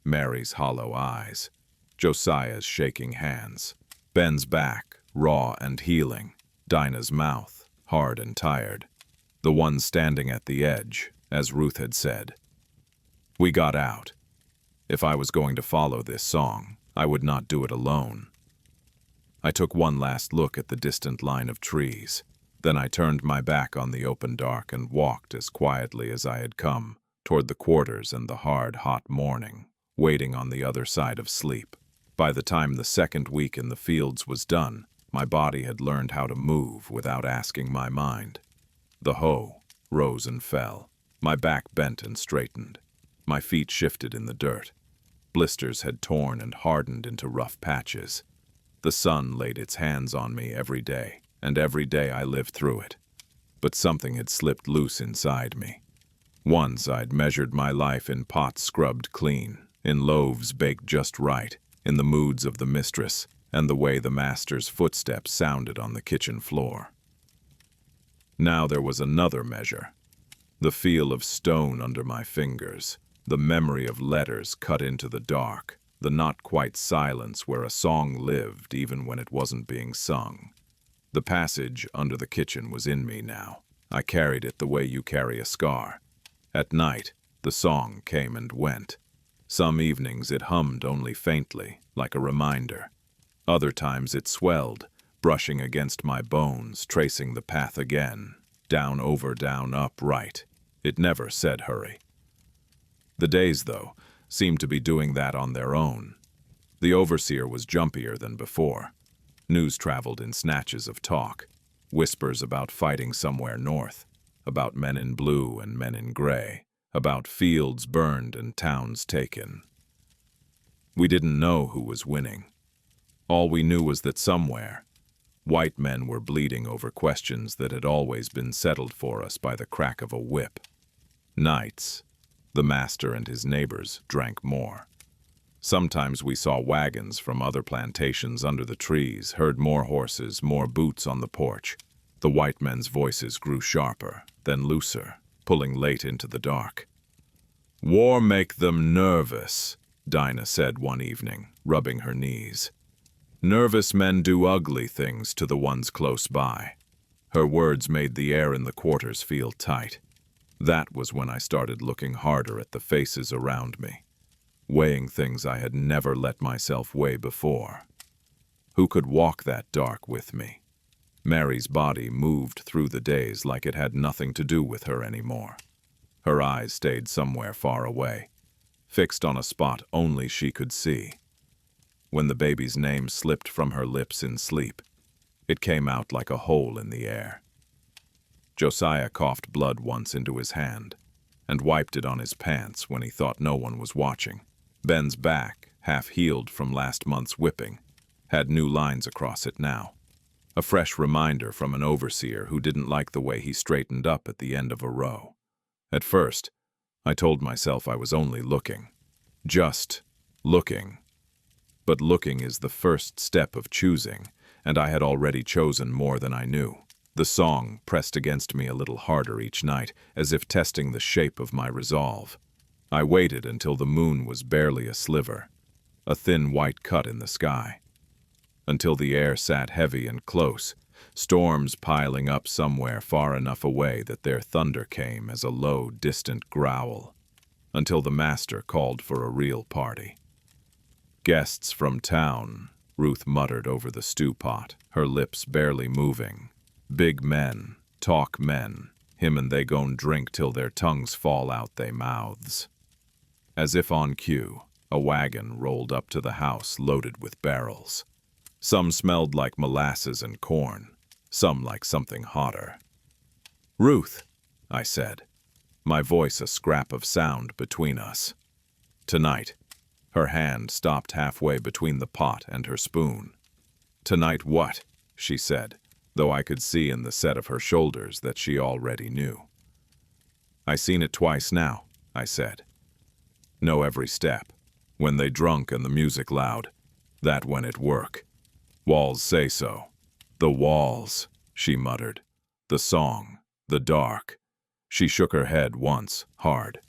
Mary's hollow eyes. Josiah's shaking hands. Ben's back, raw and healing. Dinah's mouth, hard and tired. The one standing at the edge, as Ruth had said. We got out. If I was going to follow this song, I would not do it alone. I took one last look at the distant line of trees. Then I turned my back on the open dark and walked as quietly as I had come, toward the quarters and the hard, hot morning, waiting on the other side of sleep. By the time the second week in the fields was done, my body had learned how to move without asking my mind. The hoe rose and fell. My back bent and straightened. My feet shifted in the dirt. Blisters had torn and hardened into rough patches. The sun laid its hands on me every day, and every day I lived through it. But something had slipped loose inside me. Once I'd measured my life in pots scrubbed clean, in loaves baked just right, in the moods of the mistress, and the way the master's footsteps sounded on the kitchen floor. Now there was another measure. The feel of stone under my fingers, the memory of letters cut into the dark, the not-quite silence where a song lived even when it wasn't being sung. The passage under the kitchen was in me now. I carried it the way you carry a scar. At night, the song came and went. Some evenings it hummed only faintly, like a reminder. Other times it swelled, brushing against my bones, tracing the path again. Down, over, down, up, right. It never said hurry. The days, though, seemed to be doing that on their own. The overseer was jumpier than before. News traveled in snatches of talk. Whispers about fighting somewhere north, about men in blue and men in gray, about fields burned and towns taken. We didn't know who was winning. All we knew was that somewhere, white men were bleeding over questions that had always been settled for us by the crack of a whip. Nights, the master and his neighbors drank more. Sometimes we saw wagons from other plantations under the trees, heard more horses, more boots on the porch. The white men's voices grew sharper, then looser, pulling late into the dark. "War make them nervous," Dinah said one evening, rubbing her knees. "Nervous men do ugly things to the ones close by." Her words made the air in the quarters feel tight. That was when I started looking harder at the faces around me, weighing things I had never let myself weigh before. Who could walk that dark with me? Mary's body moved through the days like it had nothing to do with her anymore. Her eyes stayed somewhere far away, fixed on a spot only she could see. When the baby's name slipped from her lips in sleep, it came out like a hole in the air. Josiah coughed blood once into his hand and wiped it on his pants when he thought no one was watching. Ben's back, half healed from last month's whipping, had new lines across it now. A fresh reminder from an overseer who didn't like the way he straightened up at the end of a row. At first, I told myself I was only looking. Just looking. But looking is the first step of choosing, and I had already chosen more than I knew. The song pressed against me a little harder each night, as if testing the shape of my resolve. I waited until the moon was barely a sliver, a thin white cut in the sky. Until the air sat heavy and close, storms piling up somewhere far enough away that their thunder came as a low, distant growl. Until the master called for a real party. "Guests from town," Ruth muttered over the stew pot, her lips barely moving. "Big men, talk men, him and they gon' drink till their tongues fall out they mouths." As if on cue, a wagon rolled up to the house loaded with barrels. Some smelled like molasses and corn, some like something hotter. "Ruth," I said, my voice a scrap of sound between us. "Tonight." Her hand stopped halfway between the pot and her spoon. "Tonight what?" she said, though I could see in the set of her shoulders that she already knew. "I seen it twice now," I said. "Know every step. When they drunk and the music loud, that when it work. Walls say so. The walls," she muttered. "The song, the dark." She shook her head once, hard.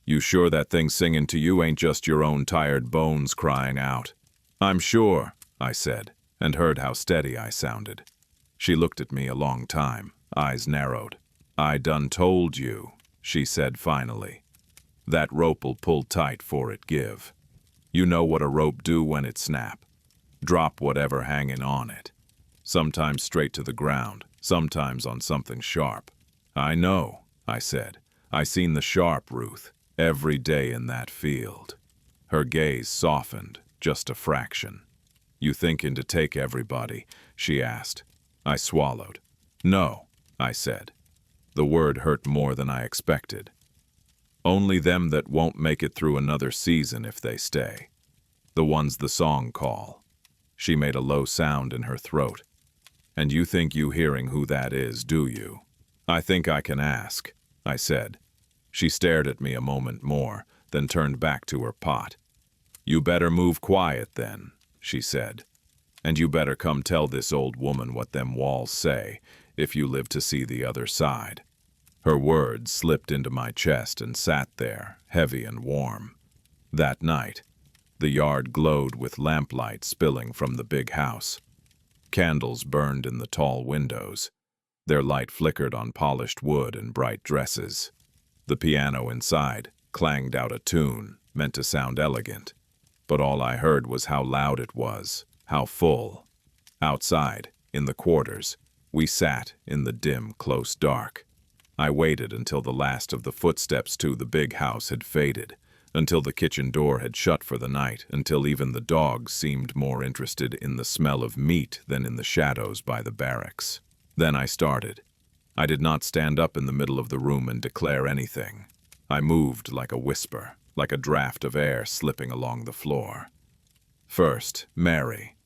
"You sure that thing singing to you ain't just your own tired bones crying out?" "I'm sure," I said, and heard how steady I sounded. She looked at me a long time, eyes narrowed. "I done told you," she said finally. "That rope'll pull tight 'fore it give. You know what a rope do when it snap. Drop whatever hanging on it. Sometimes straight to the ground, sometimes on something sharp." "I know," I said. "I seen the sharp, Ruth, every day in that field." Her gaze softened, just a fraction. "You thinking to take everybody?" she asked. I swallowed. "No," I said. The word hurt more than I expected. "Only them that won't make it through another season if they stay. The ones the song call." She made a low sound in her throat. "And you think you hearing who that is, do you?" "I think I can ask," I said. She stared at me a moment more, then turned back to her pot. "You better move quiet then," she said. "And you better come tell this old woman what them walls say, if you live to see the other side." Her words slipped into my chest and sat there, heavy and warm. That night, the yard glowed with lamplight spilling from the big house. Candles burned in the tall windows. Their light flickered on polished wood and bright dresses. The piano inside clanged out a tune meant to sound elegant, but all I heard was how loud it was, how full. Outside, in the quarters, we sat in the dim, close dark. I waited until the last of the footsteps to the big house had faded, until the kitchen door had shut for the night, until even the dogs seemed more interested in the smell of meat than in the shadows by the barracks. Then I started. I did not stand up in the middle of the room and declare anything. I moved like a whisper, like a draft of air slipping along the floor. First, Mary.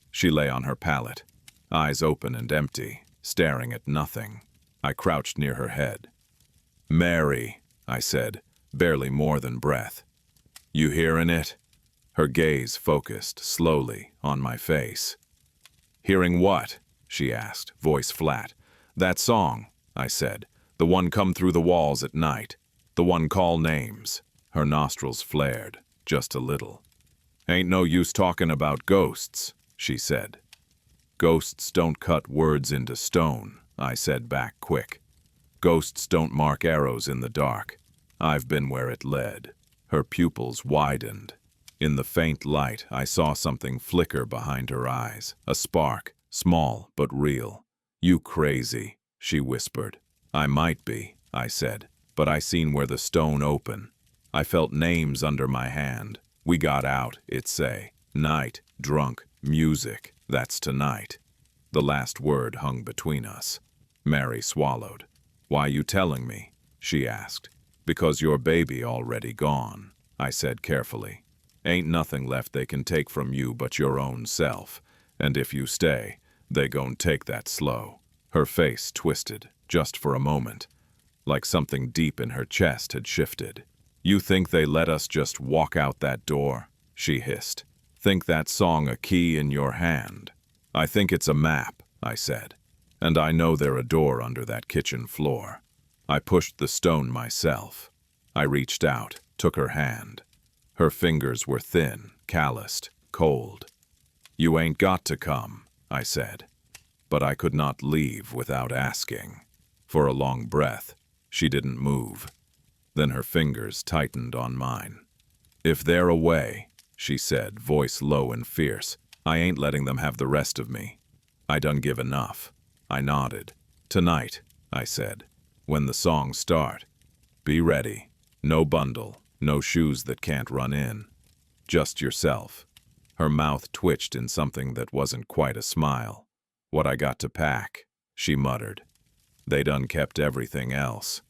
She lay on her pallet, eyes open and empty, staring at nothing. I crouched near her head. "Mary," I said, barely more than breath. "You hearin' it?" Her gaze focused slowly on my face. "Hearing what?" she asked, voice flat. "That song," I said. "The one come through the walls at night. The one call names." Her nostrils flared, just a little. "Ain't no use talking about ghosts," she said. "Ghosts don't cut words into stone," I said back quick. "Ghosts don't mark arrows in the dark. I've been where it led." Her pupils widened. In the faint light, I saw something flicker behind her eyes, a spark, small but real. "You crazy," she whispered. "I might be," I said, "but I seen where the stone open. I felt names under my hand. We got out, it say. Night, drunk, music, that's tonight." The last word hung between us. Mary swallowed. "Why you telling me?" she asked. "Because your baby already gone," I said carefully. "Ain't nothing left they can take from you but your own self, and if you stay, they gon' take that slow." Her face twisted, just for a moment, like something deep in her chest had shifted. "You think they let us just walk out that door?" she hissed. "Think that song a key in your hand?" "I think it's a map," I said, "and I know there's a door under that kitchen floor." I pushed the stone myself. I reached out, took her hand. Her fingers were thin, calloused, cold. "You ain't got to come," I said. But I could not leave without asking. For a long breath, she didn't move. Then her fingers tightened on mine. "If they're away," she said, voice low and fierce, "I ain't letting them have the rest of me. I done give enough." I nodded. "Tonight," I said, "when the songs start, be ready. No bundle, no shoes that can't run in. Just yourself." Her mouth twitched in something that wasn't quite a smile. "What I got to pack," she muttered. "They done kept everything else."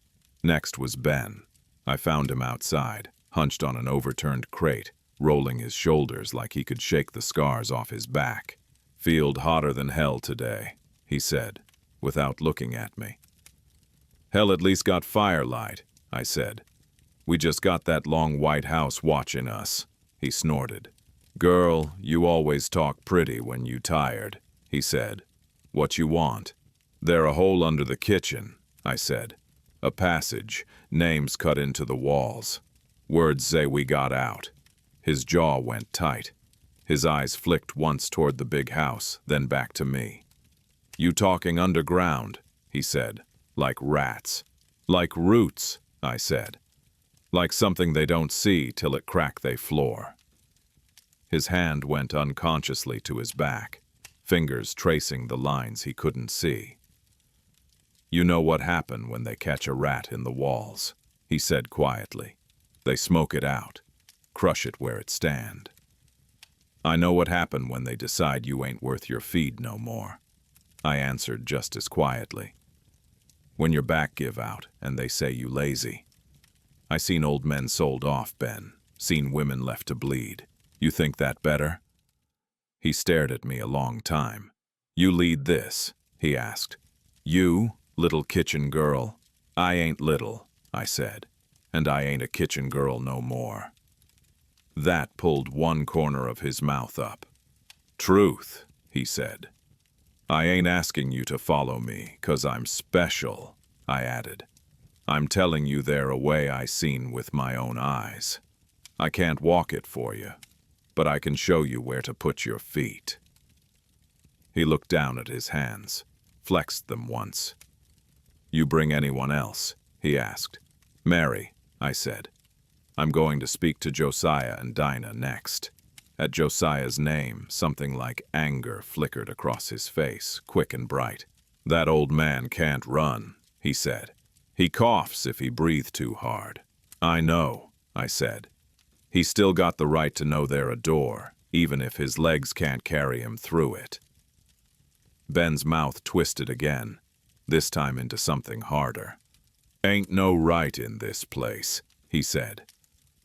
Next was Ben. I found him outside, hunched on an overturned crate, rolling his shoulders like he could shake the scars off his back. "Field hotter than hell today," he said, without looking at me. "Hell at least got firelight," I said. "We just got that long white house watching us," he snorted. "Girl, you always talk pretty when you tired," he said. "What you want?" "There a hole under the kitchen," I said. "A passage, names cut into the walls. Words say we got out." His jaw went tight. His eyes flicked once toward the big house, then back to me. "You talking underground," he said, "like rats." "Like roots," I said. "Like something they don't see till it crack they floor." His hand went unconsciously to his back, fingers tracing the lines he couldn't see. "You know what happen when they catch a rat in the walls," he said quietly. "They smoke it out, crush it where it stand. I know what happen when they decide you ain't worth your feed no more," I answered just as quietly. "When your back give out and they say you lazy. I seen old men sold off, Ben, seen women left to bleed. You think that better?" He stared at me a long time. "You lead this?" he asked. "You, little kitchen girl?" "I ain't little," I said, "and I ain't a kitchen girl no more." That pulled one corner of his mouth up. "Truth," he said. "I ain't asking you to follow me, 'cause I'm special," I added. "I'm telling you there a way I seen with my own eyes. I can't walk it for you, but I can show you where to put your feet." He looked down at his hands, flexed them once. "You bring anyone else?" he asked. "Mary," I said. "I'm going to speak to Josiah and Dinah next." At Josiah's name, something like anger flickered across his face, quick and bright. "That old man can't run," he said. "He coughs if he breathes too hard." "I know," I said. "He's still got the right to know they're a door, even if his legs can't carry him through it." Ben's mouth twisted again, this time into something harder. "Ain't no right in this place," he said.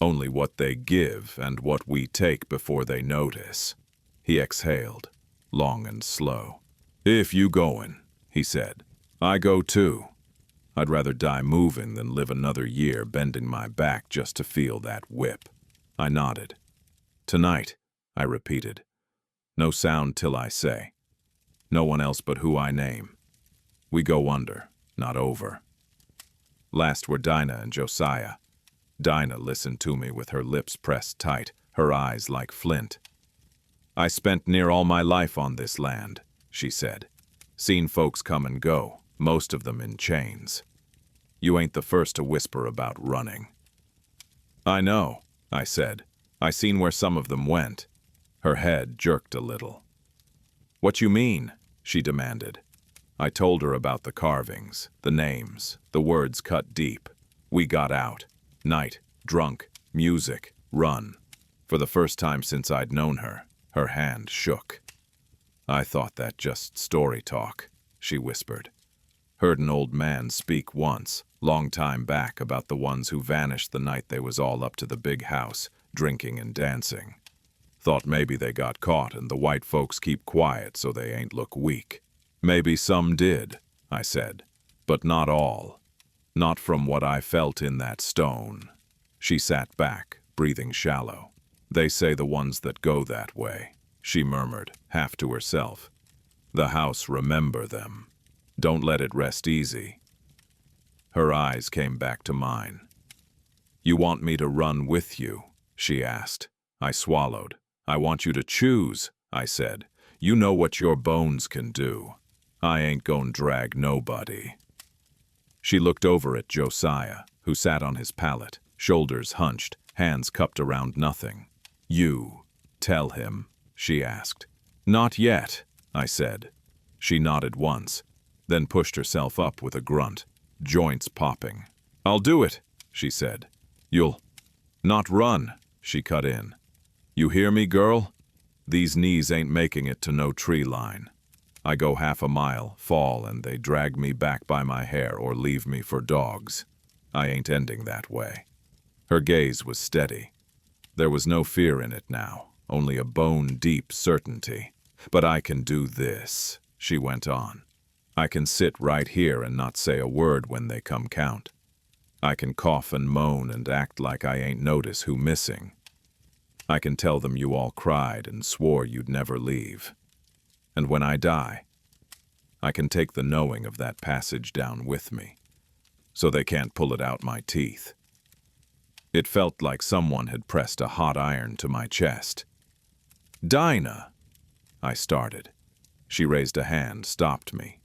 "Only what they give and what we take before they notice." He exhaled, long and slow. "If you goin'," he said, "I go too. I'd rather die moving than live another year bending my back just to feel that whip." I nodded. "Tonight," I repeated. "No sound till I say. No one else but who I name. We go under, not over." Last were Dinah and Josiah. Dinah listened to me with her lips pressed tight, her eyes like flint. "I spent near all my life on this land," she said. "Seen folks come and go, most of them in chains. You ain't the first to whisper about running." "I know," I said. "I seen where some of them went." Her head jerked a little. "What you mean?" she demanded. I told her about the carvings, the names, the words cut deep. We got out. Night, drunk, music, run. For the first time since I'd known her, her hand shook. "I thought that just story talk," she whispered. "Heard an old man speak once, long time back, about the ones who vanished the night they was all up to the big house, drinking and dancing. Thought maybe they got caught and the white folks keep quiet so they ain't look weak. Maybe some did," I said, "but not all. Not from what I felt in that stone." She sat back, breathing shallow. "They say the ones that go that way," she murmured, half to herself. "The house remember them. Don't let it rest easy." Her eyes came back to mine. "You want me to run with you?" she asked. I swallowed. "I want you to choose," I said. "You know what your bones can do. I ain't gon' drag nobody." She looked over at Josiah, who sat on his pallet, shoulders hunched, hands cupped around nothing. "You tell him?" she asked. "Not yet," I said. She nodded once, then pushed herself up with a grunt, joints popping. "I'll do it," she said. "You'll not run," she cut in. "You hear me, girl? These knees ain't making it to no tree line. I go half a mile, fall, and they drag me back by my hair or leave me for dogs. I ain't ending that way." Her gaze was steady. There was no fear in it now, only a bone-deep certainty. "But I can do this," she went on. "I can sit right here and not say a word when they come count. I can cough and moan and act like I ain't notice who missing. I can tell them you all cried and swore you'd never leave. And when I die, I can take the knowing of that passage down with me, so they can't pull it out my teeth." It felt like someone had pressed a hot iron to my chest. "Dinah," I started. She raised a hand, stopped me.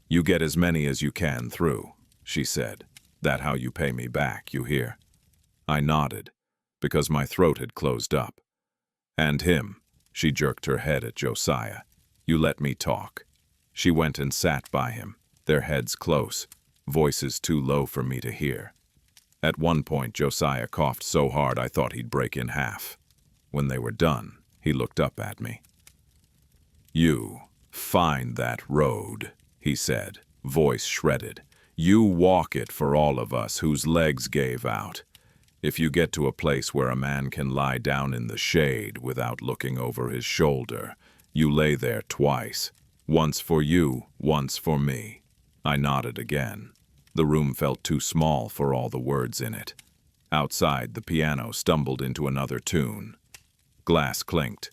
"You get as many as you can through," she said. "That how you pay me back, you hear?" I nodded, because my throat had closed up. "And him," she jerked her head at Josiah. "You let me talk." She went and sat by him, their heads close, voices too low for me to hear. At one point, Josiah coughed so hard I thought he'd break in half. When they were done, he looked up at me. "You find that road," he said, voice shredded. "You walk it for all of us whose legs gave out. If you get to a place where a man can lie down in the shade without looking over his shoulder, you lay there twice. Once for you, once for me." I nodded again. The room felt too small for all the words in it. Outside, the piano stumbled into another tune. Glass clinked.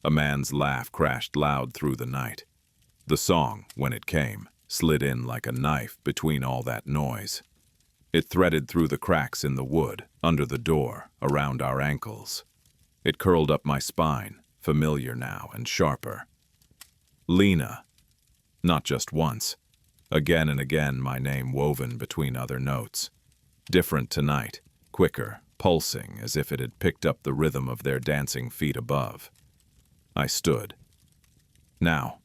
A man's laugh crashed loud through the night. The song, when it came, slid in like a knife between all that noise. It threaded through the cracks in the wood, under the door, around our ankles. It curled up my spine, familiar now and sharper. Lina. Not just once. Again and again my name woven between other notes. Different tonight, quicker, pulsing as if it had picked up the rhythm of their dancing feet above. I stood. "Now,"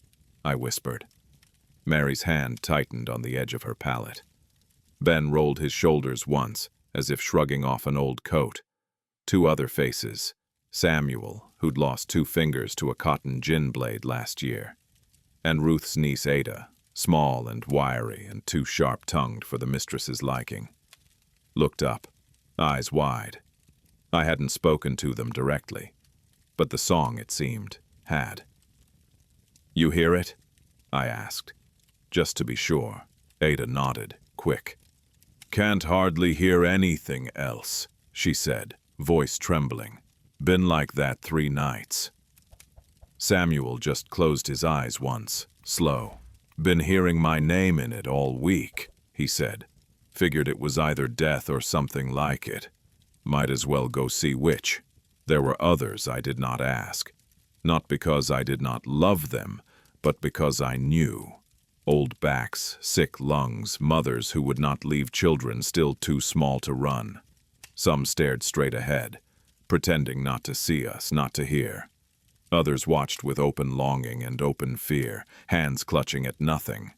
I whispered. Mary's hand tightened on the edge of her palette. Ben rolled his shoulders once, as if shrugging off an old coat. Two other faces. Samuel, who'd lost 2 fingers to a cotton gin blade last year, and Ruth's niece Ada, small and wiry and too sharp-tongued for the mistress's liking. Looked up, eyes wide. I hadn't spoken to them directly, but the song, it seemed, had. "You hear it?" I asked. Just to be sure. Ada nodded, quick. "Can't hardly hear anything else," she said, voice trembling. "Been like that 3 nights. Samuel just closed his eyes once, slow. "Been hearing my name in it all week," he said. "Figured it was either death or something like it. Might as well go see which." There were others I did not ask. Not because I did not love them, but because I knew. Old backs, sick lungs, mothers who would not leave children still too small to run. Some stared straight ahead, pretending not to see us, not to hear. Others watched with open longing and open fear, hands clutching at nothing.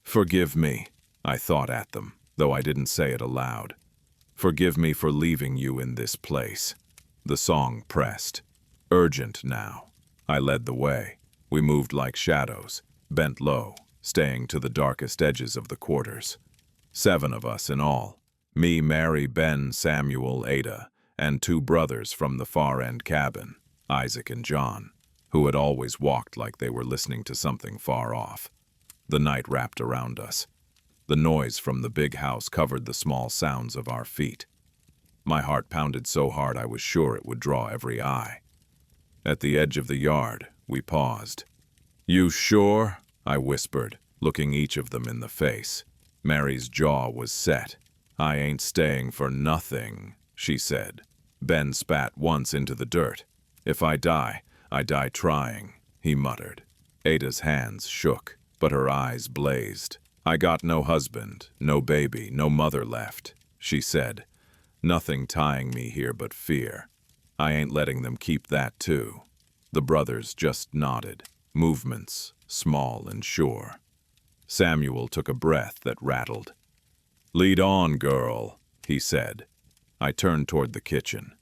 "Forgive me," I thought at them, though I didn't say it aloud. "Forgive me for leaving you in this place." The song pressed. Urgent now. I led the way. We moved like shadows, bent low, staying to the darkest edges of the quarters. 7 of us in all. Me, Mary, Ben, Samuel, Ada, and 2 brothers from the far-end cabin, Isaac and John, who had always walked like they were listening to something far off. The night wrapped around us. The noise from the big house covered the small sounds of our feet. My heart pounded so hard I was sure it would draw every eye. At the edge of the yard, we paused. "You sure?" I whispered, looking each of them in the face. Mary's jaw was set. "I ain't staying for nothing," she said. Ben spat once into the dirt. "If I die trying," he muttered. Ada's hands shook, but her eyes blazed. "I got no husband, no baby, no mother left," she said. "Nothing tying me here but fear. I ain't letting them keep that too." The brothers just nodded, movements small and sure. Samuel took a breath that rattled. "Lead on, girl," he said. I turned toward the kitchen.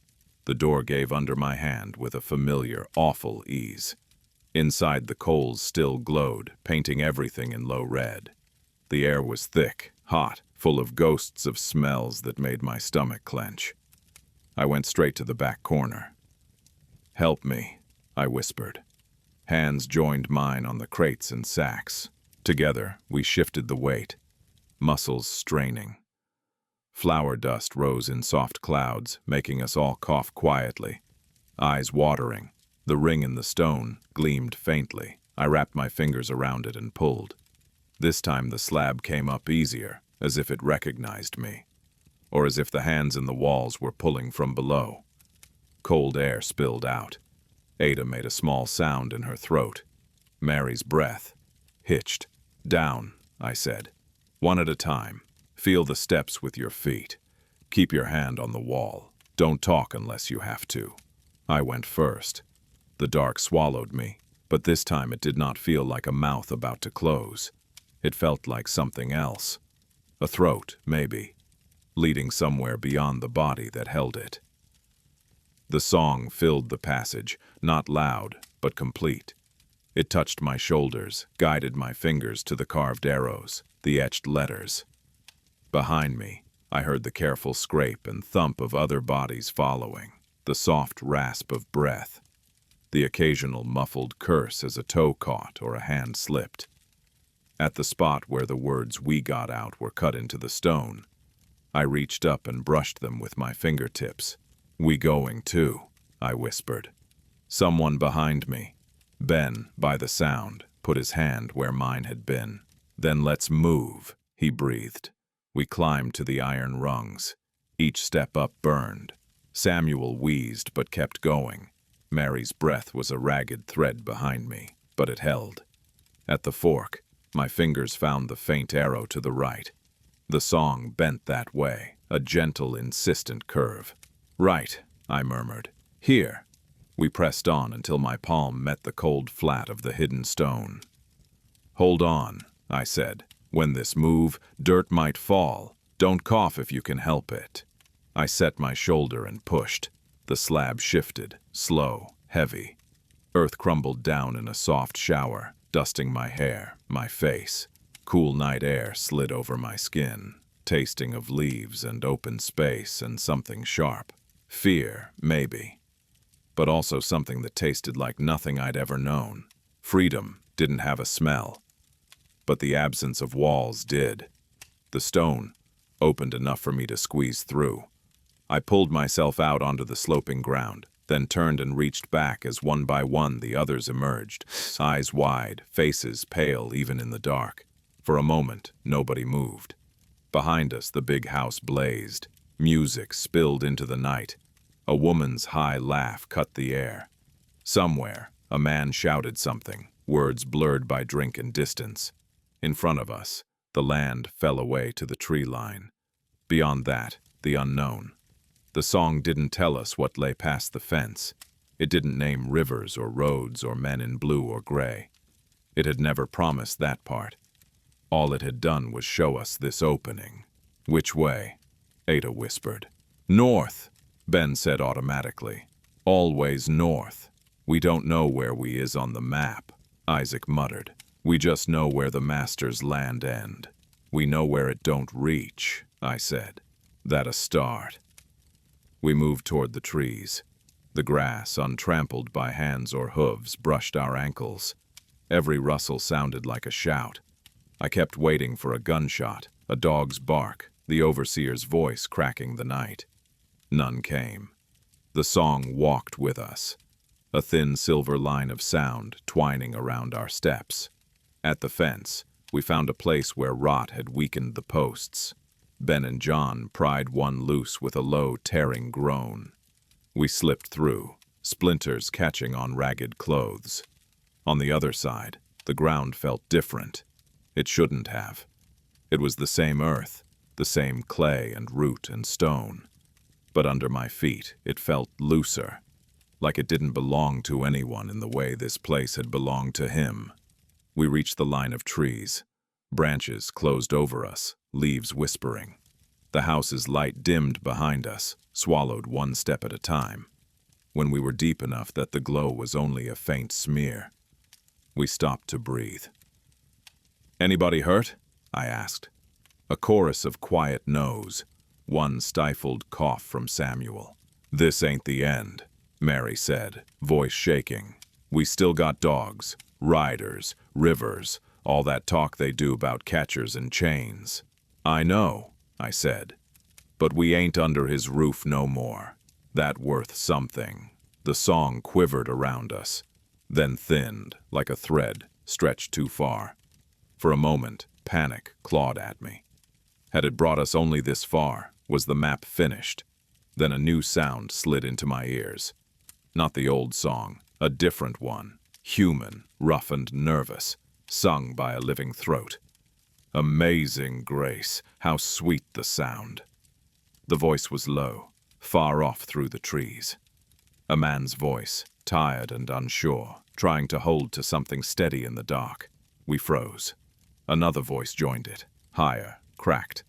The door gave under my hand with a familiar, awful ease. Inside, the coals still glowed, painting everything in low red. The air was thick, hot, full of ghosts of smells that made my stomach clench. I went straight to the back corner. "Help me," I whispered. Hands joined mine on the crates and sacks. Together, we shifted the weight, muscles straining. Flour dust rose in soft clouds, making us all cough quietly. Eyes watering. The ring in the stone gleamed faintly. I wrapped my fingers around it and pulled. This time the slab came up easier, as if it recognized me, or as if the hands in the walls were pulling from below. Cold air spilled out. Ada made a small sound in her throat. Mary's breath hitched. "Down," I said. "One at a time. Feel the steps with your feet. Keep your hand on the wall. Don't talk unless you have to." I went first. The dark swallowed me, but this time it did not feel like a mouth about to close. It felt like something else. A throat, maybe, leading somewhere beyond the body that held it. The song filled the passage, not loud, but complete. It touched my shoulders, guided my fingers to the carved arrows, the etched letters. Behind me, I heard the careful scrape and thump of other bodies following, the soft rasp of breath, the occasional muffled curse as a toe caught or a hand slipped. At the spot where the words "we got out" were cut into the stone, I reached up and brushed them with my fingertips. "We going too," I whispered. Someone behind me, Ben, by the sound, put his hand where mine had been. "Then let's move," he breathed. We climbed to the iron rungs. Each step up burned. Samuel wheezed but kept going. Mary's breath was a ragged thread behind me, but it held. At the fork, my fingers found the faint arrow to the right. The song bent that way, a gentle, insistent curve. "Right," I murmured. "Here." We pressed on until my palm met the cold flat of the hidden stone. "Hold on," I said. "When this move, dirt might fall. Don't cough if you can help it." I set my shoulder and pushed. The slab shifted, slow, heavy. Earth crumbled down in a soft shower, dusting my hair, my face. Cool night air slid over my skin, tasting of leaves and open space and something sharp. Fear, maybe. But also something that tasted like nothing I'd ever known. Freedom didn't have a smell. But the absence of walls did. The stone opened enough for me to squeeze through. I pulled myself out onto the sloping ground, then turned and reached back as one by one the others emerged, eyes wide, faces pale even in the dark. For a moment, nobody moved. Behind us, the big house blazed. Music spilled into the night. A woman's high laugh cut the air. Somewhere, a man shouted something, words blurred by drink and distance. In front of us, the land fell away to the tree line. Beyond that, the unknown. The song didn't tell us what lay past the fence. It didn't name rivers or roads or men in blue or gray. It had never promised that part. All it had done was show us this opening. "Which way?" Ada whispered. "North," Ben said automatically. "Always north. We don't know where we is on the map," Isaac muttered. "We just know where the master's land end. We know where it don't reach," I said. "That a start." We moved toward the trees. The grass, untrampled by hands or hooves, brushed our ankles. Every rustle sounded like a shout. I kept waiting for a gunshot, a dog's bark, the overseer's voice cracking the night. None came. The song walked with us, a thin silver line of sound twining around our steps. At the fence, we found a place where rot had weakened the posts. Ben and John pried one loose with a low, tearing groan. We slipped through, splinters catching on ragged clothes. On the other side, the ground felt different. It shouldn't have. It was the same earth, the same clay and root and stone. But under my feet, it felt looser, like it didn't belong to anyone in the way this place had belonged to him. We reached the line of trees. Branches closed over us, leaves whispering. The house's light dimmed behind us, swallowed one step at a time. When we were deep enough that the glow was only a faint smear, we stopped to breathe. "Anybody hurt?" I asked. A chorus of quiet no's, one stifled cough from Samuel. "This ain't the end," Mary said, voice shaking. "We still got dogs, riders, rivers, all that talk they do about catchers and chains." "I know," I said, "but we ain't under his roof no more. That worth something." The song quivered around us, then thinned like a thread stretched too far. For a moment, panic clawed at me. Had it brought us only this far? Was the map finished? Then a new sound slid into my ears. Not the old song, a different one, human, rough and nervous, sung by a living throat. Amazing grace, how sweet the sound. The voice was low, far off through the trees. A man's voice, tired and unsure, trying to hold to something steady in the dark. We froze. Another voice joined it, higher, cracked.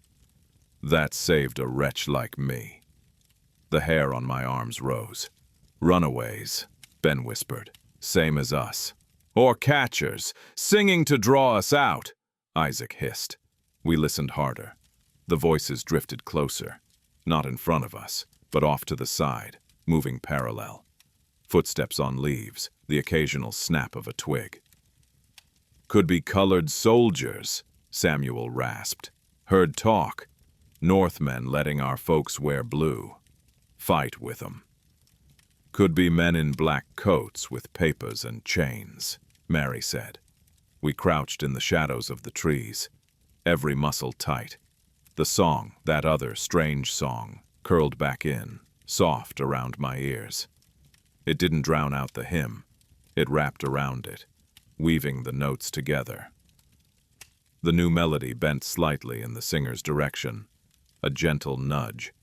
"That saved a wretch like me." The hair on my arms rose. "Runaways," Ben whispered, "same as us." "Or catchers, singing to draw us out," Isaac hissed. We listened harder. The voices drifted closer, not in front of us, but off to the side, moving parallel. Footsteps on leaves, the occasional snap of a twig. "Could be colored soldiers," Samuel rasped. "Heard talk." Northmen letting our folks wear blue. Fight with 'em. Could be men in black coats with papers and chains, Mary said. We crouched in the shadows of the trees, every muscle tight. The song, that other strange song, curled back in, soft around my ears. It didn't drown out the hymn. It wrapped around it, weaving the notes together. The new melody bent slightly in the singer's direction, a gentle nudge.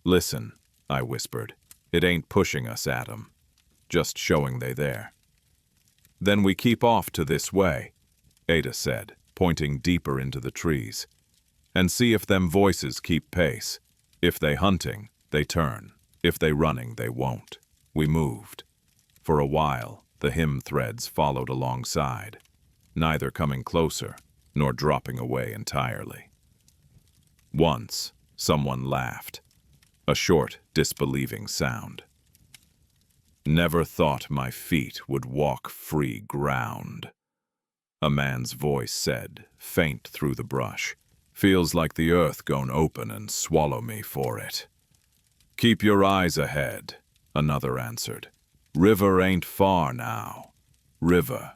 "Listen," I whispered. "It ain't pushing us at 'em, just showing they there." "Then we keep off to this way," Ada said, pointing deeper into the trees, "and see if them voices keep pace. If they hunting, they turn. If they running, they won't." We moved. For a while, the hymn threads followed alongside, neither coming closer nor dropping away entirely. Once, someone laughed, a short, disbelieving sound. "Never thought my feet would walk free ground," a man's voice said, faint through the brush. "Feels like the earth gon' open and swallow me for it." "Keep your eyes ahead," another answered. "River ain't far now." River.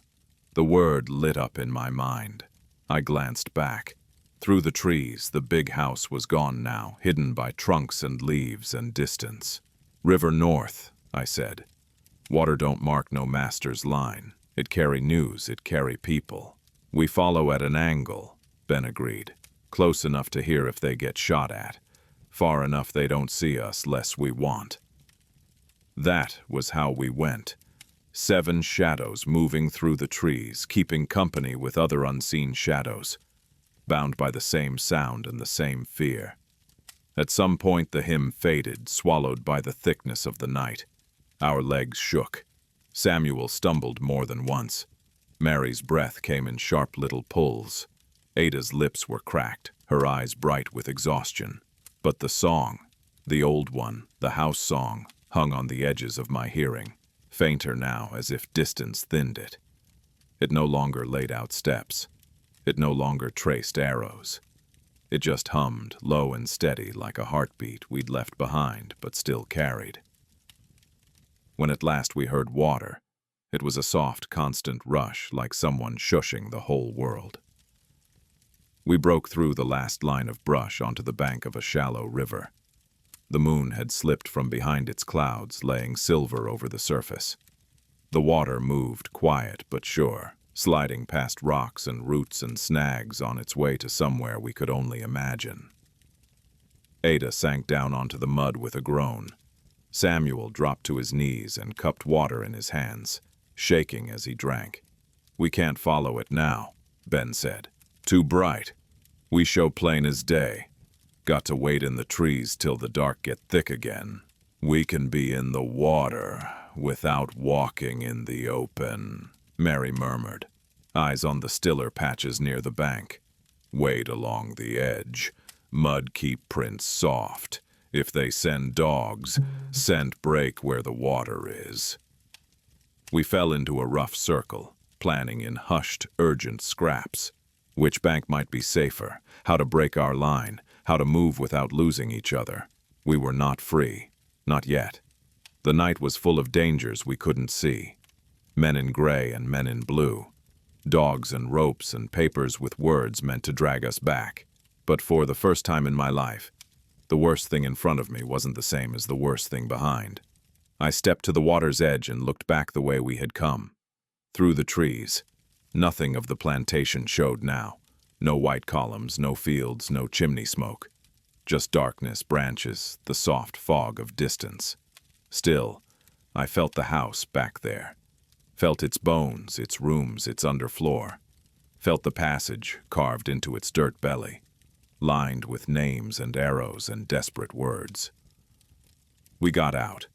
The word lit up in my mind. I glanced back. Through the trees, the big house was gone now, hidden by trunks and leaves and distance. "River north," I said. "Water don't mark no master's line. It carry news, it carry people." "We follow at an angle," Ben agreed. "Close enough to hear if they get shot at. Far enough they don't see us less we want." That was how we went. 7 shadows moving through the trees, keeping company with other unseen shadows, bound by the same sound and the same fear. At some point the hymn faded, swallowed by the thickness of the night. Our legs shook. Samuel stumbled more than once. Mary's breath came in sharp little pulls. Ada's lips were cracked, her eyes bright with exhaustion. But the song, the old one, the house song, hung on the edges of my hearing, fainter now as if distance thinned it. It no longer laid out steps. It no longer traced arrows. It just hummed, low and steady, like a heartbeat we'd left behind but still carried. When at last we heard water, it was a soft, constant rush, like someone shushing the whole world. We broke through the last line of brush onto the bank of a shallow river. The moon had slipped from behind its clouds, laying silver over the surface. The water moved, quiet but sure, sliding past rocks and roots and snags on its way to somewhere we could only imagine. Ada sank down onto the mud with a groan. Samuel dropped to his knees and cupped water in his hands, shaking as he drank. "We can't follow it now," Ben said. "Too bright. We show plain as day. Got to wait in the trees till the dark get thick again. We can be in the water without walking in the open," Mary murmured, eyes on the stiller patches near the bank. "Wade along the edge. Mud keep prints soft. If they send dogs, scent break where the water is." We fell into a rough circle, planning in hushed, urgent scraps. Which bank might be safer, how to break our line, how to move without losing each other. We were not free, not yet. The night was full of dangers we couldn't see. Men in gray and men in blue. Dogs and ropes and papers with words meant to drag us back. But for the first time in my life, the worst thing in front of me wasn't the same as the worst thing behind. I stepped to the water's edge and looked back the way we had come. Through the trees. Nothing of the plantation showed now. No white columns, no fields, no chimney smoke. Just darkness, branches, the soft fog of distance. Still, I felt the house back there. Felt its bones, its rooms, its underfloor. Felt the passage carved into its dirt belly, lined with names and arrows and desperate words. We got out.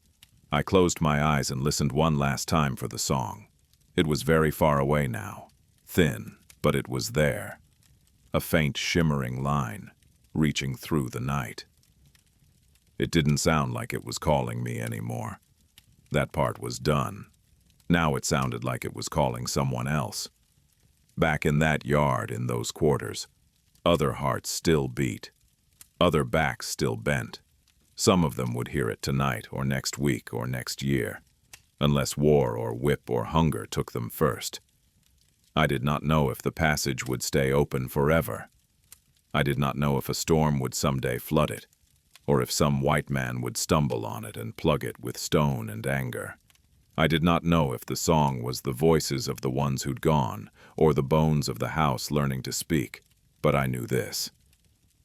I closed my eyes and listened one last time for the song. It was very far away now, thin, but it was there. A faint shimmering line, reaching through the night. It didn't sound like it was calling me anymore. That part was done. Now it sounded like it was calling someone else. Back in that yard, in those quarters, other hearts still beat. Other backs still bent. Some of them would hear it tonight or next week or next year, unless war or whip or hunger took them first. I did not know if the passage would stay open forever. I did not know if a storm would someday flood it, or if some white man would stumble on it and plug it with stone and anger. I did not know if the song was the voices of the ones who'd gone, or the bones of the house learning to speak, but I knew this.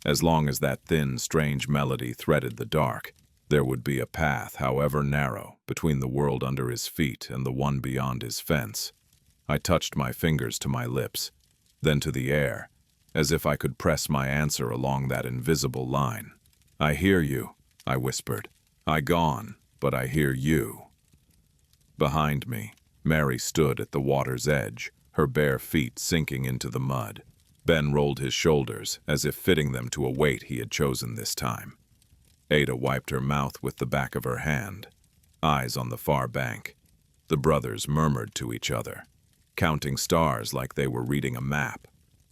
As long as that thin, strange melody threaded the dark, there would be a path, however narrow, between the world under his feet and the one beyond his fence. I touched my fingers to my lips, then to the air, as if I could press my answer along that invisible line. "I hear you," I whispered. "I gone, but I hear you." Behind me, Mary stood at the water's edge, her bare feet sinking into the mud. Ben rolled his shoulders, as if fitting them to a weight he had chosen this time. Ada wiped her mouth with the back of her hand, eyes on the far bank. The brothers murmured to each other, counting stars like they were reading a map.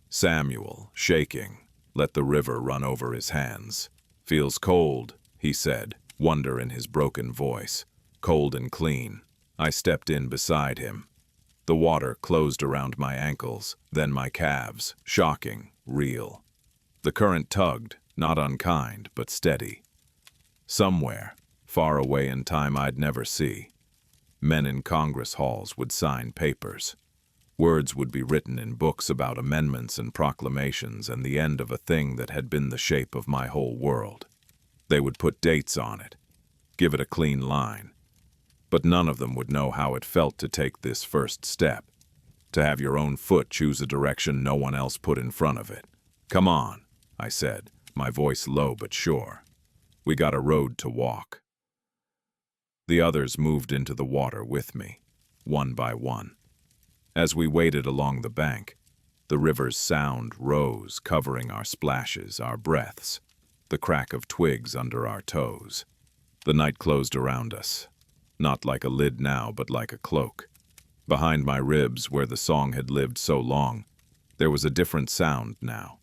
Samuel, shaking, let the river run over his hands. "Feels cold," he said, wonder in his broken voice. "Cold and clean." I stepped in beside him. The water closed around my ankles, then my calves, shocking, real. The current tugged, not unkind, but steady. Somewhere, far away in time I'd never see, men in Congress halls would sign papers. Words would be written in books about amendments and proclamations and the end of a thing that had been the shape of my whole world. They would put dates on it, give it a clean line. But none of them would know how it felt to take this first step, to have your own foot choose a direction no one else put in front of it. "Come on," I said, my voice low but sure. "We got a road to walk." The others moved into the water with me, one by one. As we waded along the bank, the river's sound rose, covering our splashes, our breaths, the crack of twigs under our toes. The night closed around us, not like a lid now, but like a cloak. Behind my ribs, where the song had lived so long, there was a different sound now.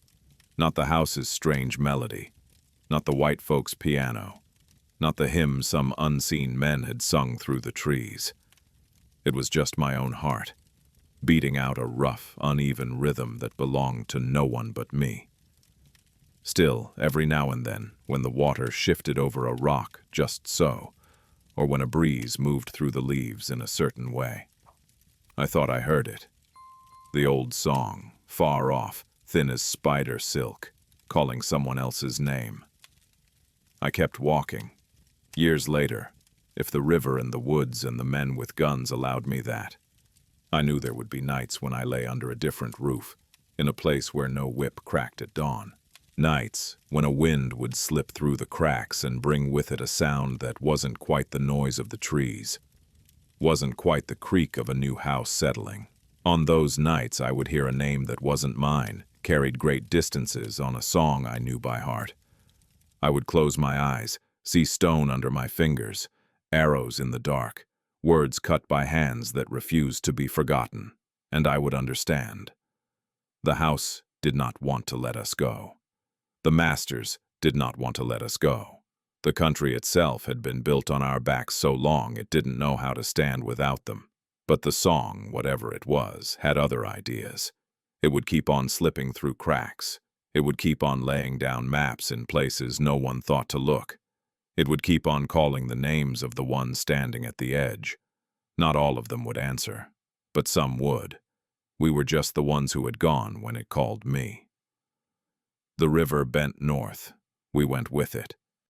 Not the house's strange melody, not the white folks' piano, not the hymn some unseen men had sung through the trees. It was just my own heart, beating out a rough, uneven rhythm that belonged to no one but me. Still, every now and then, when the water shifted over a rock just so, or when a breeze moved through the leaves in a certain way, I thought I heard it. The old song, far off, thin as spider silk, calling someone else's name. I kept walking. Years later, if the river and the woods and the men with guns allowed me that, I knew there would be nights when I lay under a different roof, in a place where no whip cracked at dawn. Nights when a wind would slip through the cracks and bring with it a sound that wasn't quite the noise of the trees, wasn't quite the creak of a new house settling. On those nights I would hear a name that wasn't mine, carried great distances on a song I knew by heart. I would close my eyes, see stone under my fingers, arrows in the dark, words cut by hands that refused to be forgotten, and I would understand. The house did not want to let us go. The masters did not want to let us go. The country itself had been built on our backs so long it didn't know how to stand without them. But the song, whatever it was, had other ideas. It would keep on slipping through cracks. It would keep on laying down maps in places no one thought to look. It would keep on calling the names of the ones standing at the edge. Not all of them would answer, but some would. We were just the ones who had gone when it called me. The river bent north. We went with it.